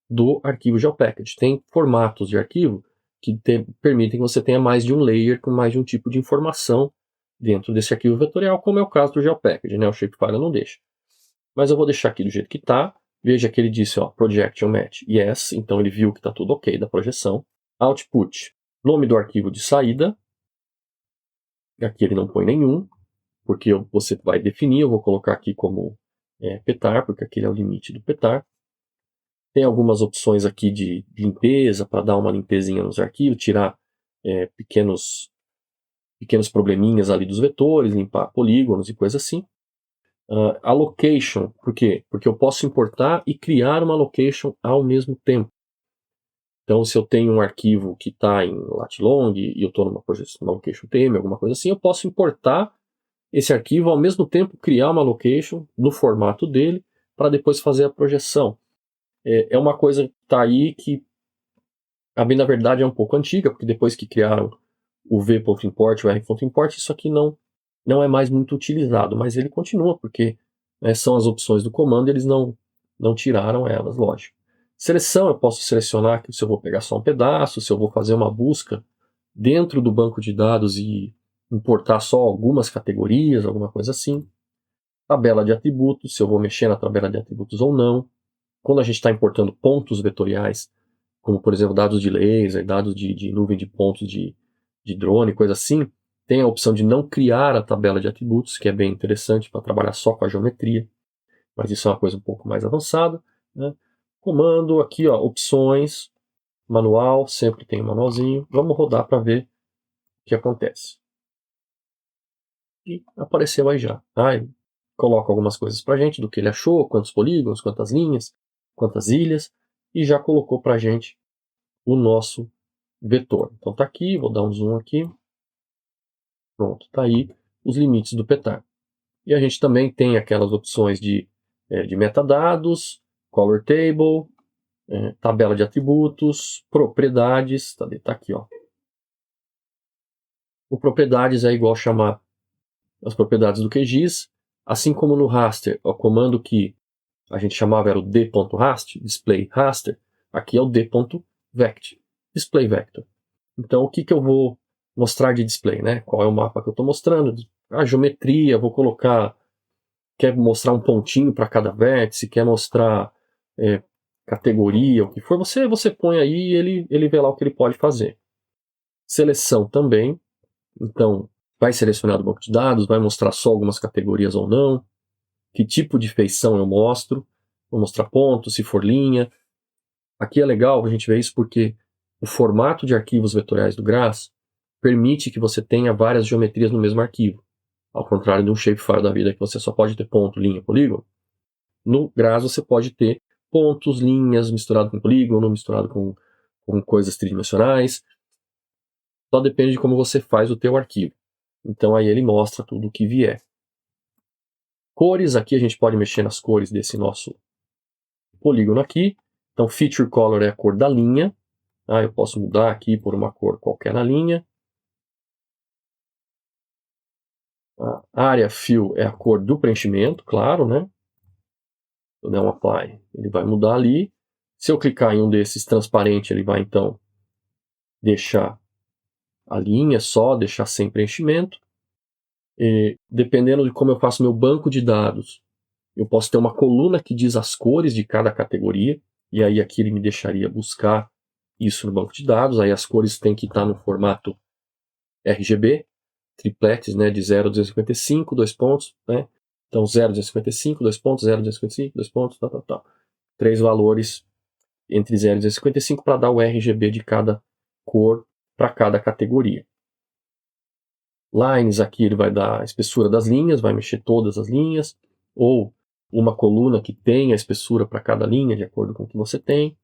S1: do arquivo GeoPackage. Tem formatos de arquivo que permitem que você tenha mais de um layer com mais de um tipo de informação dentro desse arquivo vetorial, como é o caso do GeoPackage, né? O Shapefile não deixa. Mas eu vou deixar aqui do jeito que está. Veja que ele disse, ó, Projection Match Yes, então ele viu que está tudo ok da projeção. Output. Nome do arquivo de saída. Aqui ele não põe nenhum, porque você vai definir, eu vou colocar aqui como petar, porque aquele é o limite do petar. Tem algumas opções aqui de limpeza, para dar uma limpezinha nos arquivos, tirar pequenos pequenos probleminhas ali dos vetores, limpar polígonos e coisa assim. Allocation, por quê? Porque eu posso importar e criar uma allocation ao mesmo tempo. Então, se eu tenho um arquivo que está em lat_long e eu estou numa allocation TM, alguma coisa assim, eu posso importar esse arquivo, ao mesmo tempo criar uma allocation no formato dele, para depois fazer a projeção. É uma coisa que está aí que, a bem da verdade, é um pouco antiga, porque depois que criaram o v.import, o r.import, isso aqui não é mais muito utilizado, mas ele continua, porque são as opções do comando, eles não tiraram elas, lógico. Seleção, eu posso selecionar se eu vou pegar só um pedaço, se eu vou fazer uma busca dentro do banco de dados e importar só algumas categorias, alguma coisa assim. Tabela de atributos, se eu vou mexer na tabela de atributos ou não. Quando a gente está importando pontos vetoriais, como por exemplo dados de laser, dados de nuvem de pontos de drone, coisa assim, tem a opção de não criar a tabela de atributos, que é bem interessante para trabalhar só com a geometria, mas isso é uma coisa um pouco mais avançada, né? Comando, aqui ó, opções, manual, sempre tem um manualzinho, vamos rodar para ver o que acontece. E apareceu aí já, tá? Ele coloca algumas coisas para a gente, do que ele achou, quantos polígonos, quantas linhas, quantas ilhas, e já colocou para a gente o nosso vetor. Então tá aqui, vou dar um zoom aqui. Pronto, tá aí os limites do petar. E a gente também tem aquelas opções de metadados, color table, tabela de atributos, propriedades, tá aqui, ó. O propriedades é igual chamar as propriedades do QGIS, assim como no raster, o comando que a gente chamava era o d.raster, display raster, aqui é o d.vect, display vector. Então o que eu vou mostrar de display, né? Qual é o mapa que eu estou mostrando? A geometria, vou colocar, quer mostrar um pontinho para cada vértice, quer mostrar categoria, o que for, você põe aí e ele vê lá o que ele pode fazer. Seleção também, então vai selecionar do banco de dados, vai mostrar só algumas categorias ou não, que tipo de feição eu mostro, vou mostrar ponto, se for linha. Aqui é legal a gente ver isso porque o formato de arquivos vetoriais do GRASS permite que você tenha várias geometrias no mesmo arquivo. Ao contrário de um shapefile da vida que você só pode ter ponto, linha, polígono, no GRASS você pode ter pontos, linhas, misturado com polígono, misturado com coisas tridimensionais. Só depende de como você faz o teu arquivo. Então aí ele mostra tudo o que vier. Cores, aqui a gente pode mexer nas cores desse nosso polígono aqui. Então feature color é a cor da linha. Eu posso mudar aqui por uma cor qualquer na linha. A área fill é a cor do preenchimento, claro, né? Se eu der um apply, ele vai mudar ali. Se eu clicar em um desses transparente, ele vai então deixar a linha só, deixar sem preenchimento. E, dependendo de como eu faço meu banco de dados, eu posso ter uma coluna que diz as cores de cada categoria, e aí aqui ele me deixaria buscar isso no banco de dados. Aí as cores têm que estar no formato RGB, triplex, né, de 0 a 255, 2 pontos, né? Então 0 a 255, 2 pontos, 0 a 255, 2 pontos, tal. 3 valores entre 0 e 255 para dar o RGB de cada cor para cada categoria. Lines, aqui ele vai dar a espessura das linhas, vai mexer todas as linhas, ou uma coluna que tem a espessura para cada linha, de acordo com o que você tem.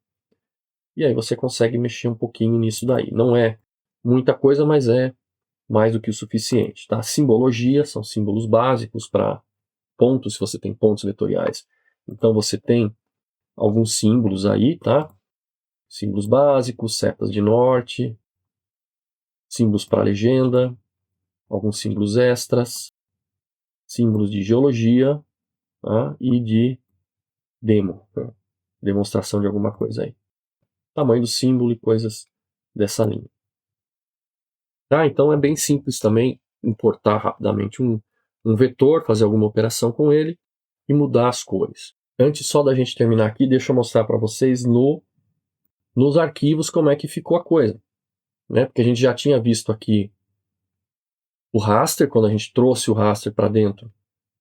S1: E aí você consegue mexer um pouquinho nisso daí. Não é muita coisa, mas é mais do que o suficiente. Tá? Simbologia, são símbolos básicos para pontos, se você tem pontos vetoriais. Então você tem alguns símbolos aí, tá? Símbolos básicos, setas de norte, símbolos para legenda, alguns símbolos extras, símbolos de geologia, tá? E de demo, tá? Demonstração de alguma coisa aí. Tamanho do símbolo e coisas dessa linha. Tá? Então é bem simples também importar rapidamente um vetor, fazer alguma operação com ele e mudar as cores. Antes só da gente terminar aqui, deixa eu mostrar para vocês nos arquivos como é que ficou a coisa. Né? Porque a gente já tinha visto aqui o raster, quando a gente trouxe o raster para dentro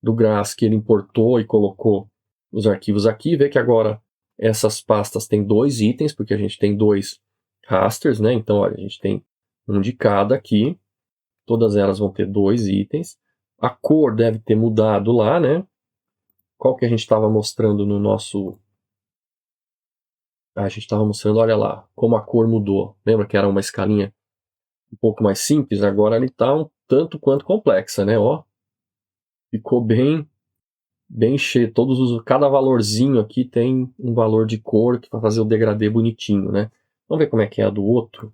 S1: do GRASS, que ele importou e colocou os arquivos aqui. Vê que agora essas pastas têm 2 itens, porque a gente tem 2 rasters, né? Então olha, a gente tem um de cada aqui. Todas elas vão ter 2 itens. A cor deve ter mudado lá, né? Qual que a gente estava mostrando no nosso... a gente estava mostrando, olha lá, como a cor mudou. Lembra que era uma escalinha um pouco mais simples? Agora ele está um tanto quanto complexa, né? Ó, ficou bem cheio. Cada valorzinho aqui tem um valor de cor que vai fazer o degradê bonitinho, né? Vamos ver como é que é a do outro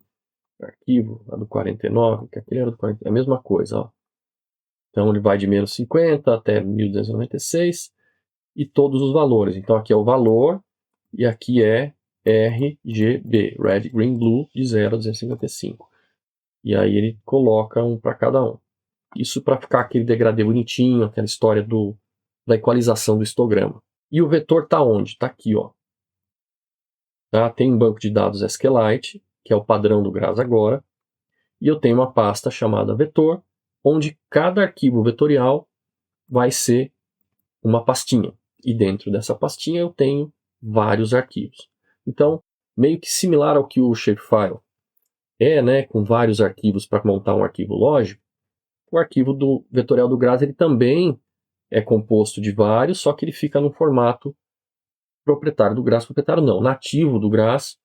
S1: arquivo, a do 49, que aquele era do 40, é a mesma coisa, ó. Então ele vai de menos 50 até 1296 e todos os valores. Então aqui é o valor e aqui é RGB, Red, Green, Blue, de 0 a 255. E aí ele coloca um para cada um. Isso para ficar aquele degradê bonitinho, aquela história da equalização do histograma. E o vetor está onde? Está aqui, ó. Tá? Tem um banco de dados SQLite, que é o padrão do GRAS agora, e eu tenho uma pasta chamada vetor, onde cada arquivo vetorial vai ser uma pastinha. E dentro dessa pastinha eu tenho vários arquivos. Então, meio que similar ao que o shapefile é, né, com vários arquivos para montar um arquivo lógico, o arquivo do vetorial do GRAS ele também é composto de vários, só que ele fica no formato proprietário do GRAS, proprietário não, nativo do GRAS,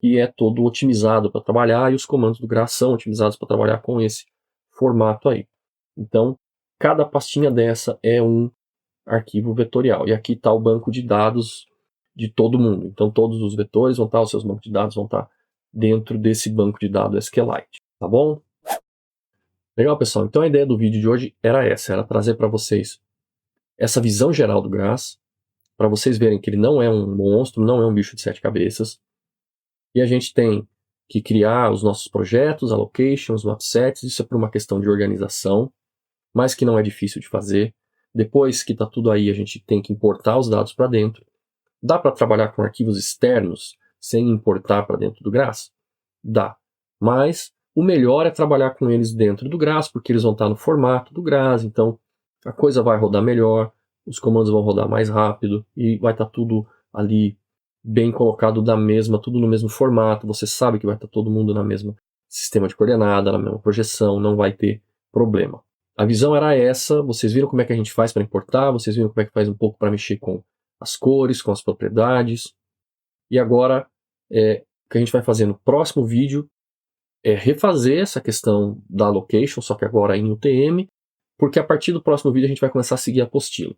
S1: e é todo otimizado para trabalhar, e os comandos do GRAS são otimizados para trabalhar com esse formato aí. Então, cada pastinha dessa é um arquivo vetorial. E aqui está o banco de dados de todo mundo. Então, todos os vetores vão estar, os seus bancos de dados vão estar dentro desse banco de dados SQLite. Tá bom? Legal, pessoal. Então, a ideia do vídeo de hoje era essa, era trazer para vocês essa visão geral do GRAS, para vocês verem que ele não é um monstro, não é um bicho de 7 cabeças. E a gente tem que criar os nossos projetos, allocations, mapsets, isso é por uma questão de organização, mas que não é difícil de fazer. Depois que está tudo aí, a gente tem que importar os dados para dentro. Dá para trabalhar com arquivos externos sem importar para dentro do GRAS? Dá. Mas o melhor é trabalhar com eles dentro do GRAS, porque eles vão estar no formato do GRAS, então a coisa vai rodar melhor, os comandos vão rodar mais rápido e vai estar tudo ali bem colocado tudo no mesmo formato. Você sabe que vai estar todo mundo no mesmo sistema de coordenada, na mesma projeção, não vai ter problema. A visão era essa, vocês viram como é que a gente faz para importar, vocês viram como é que faz um pouco para mexer com as cores, com as propriedades. E agora, o que a gente vai fazer no próximo vídeo é refazer essa questão da allocation, só que agora em UTM, porque a partir do próximo vídeo a gente vai começar a seguir a apostila.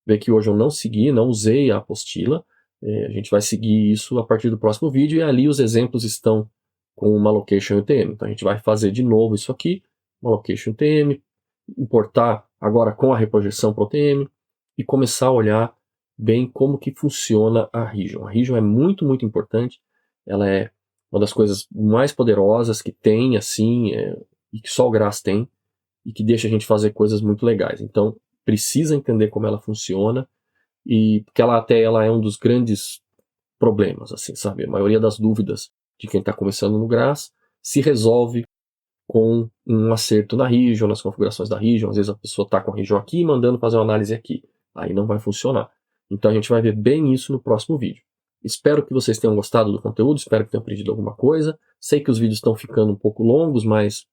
S1: Vê que hoje eu não segui, não usei a apostila, a gente vai seguir isso a partir do próximo vídeo, e ali os exemplos estão com uma allocation UTM. Então a gente vai fazer de novo isso aqui, uma allocation UTM, importar agora com a reprojeção para o UTM, e começar a olhar bem como que funciona a region. A region é muito, muito importante, ela é uma das coisas mais poderosas que tem, assim, e que só o GRAS tem, e que deixa a gente fazer coisas muito legais. Então, precisa entender como ela funciona, e porque ela é um dos grandes problemas, assim, sabe? A maioria das dúvidas de quem está começando no GRAS se resolve com um acerto na region, nas configurações da region. Às vezes a pessoa está com a region aqui mandando fazer uma análise aqui. Aí não vai funcionar. Então a gente vai ver bem isso no próximo vídeo. Espero que vocês tenham gostado do conteúdo, espero que tenham aprendido alguma coisa. Sei que os vídeos estão ficando um pouco longos, mas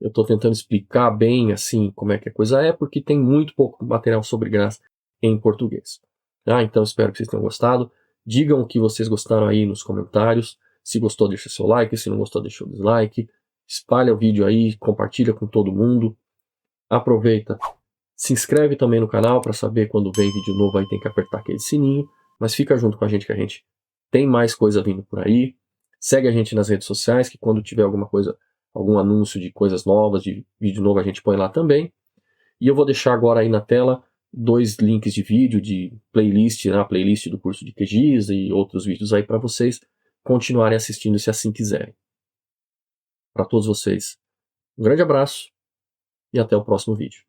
S1: eu estou tentando explicar bem assim como é que a coisa é, porque tem muito pouco material sobre GRAS em português. Então espero que vocês tenham gostado. Digam o que vocês gostaram aí nos comentários. Se gostou, deixa seu like. Se não gostou, deixa o dislike. Espalha o vídeo aí, compartilha com todo mundo. Aproveita, se inscreve também no canal para saber quando vem vídeo novo, aí tem que apertar aquele sininho. Mas fica junto com a gente que a gente tem mais coisa vindo por aí. Segue a gente nas redes sociais, que quando tiver alguma coisa, algum anúncio de coisas novas, de vídeo novo, a gente põe lá também. E eu vou deixar agora aí na tela 2 links de vídeo, de playlist, né, a playlist do curso de QGIS e outros vídeos aí para vocês continuarem assistindo se assim quiserem. Para todos vocês, um grande abraço e até o próximo vídeo.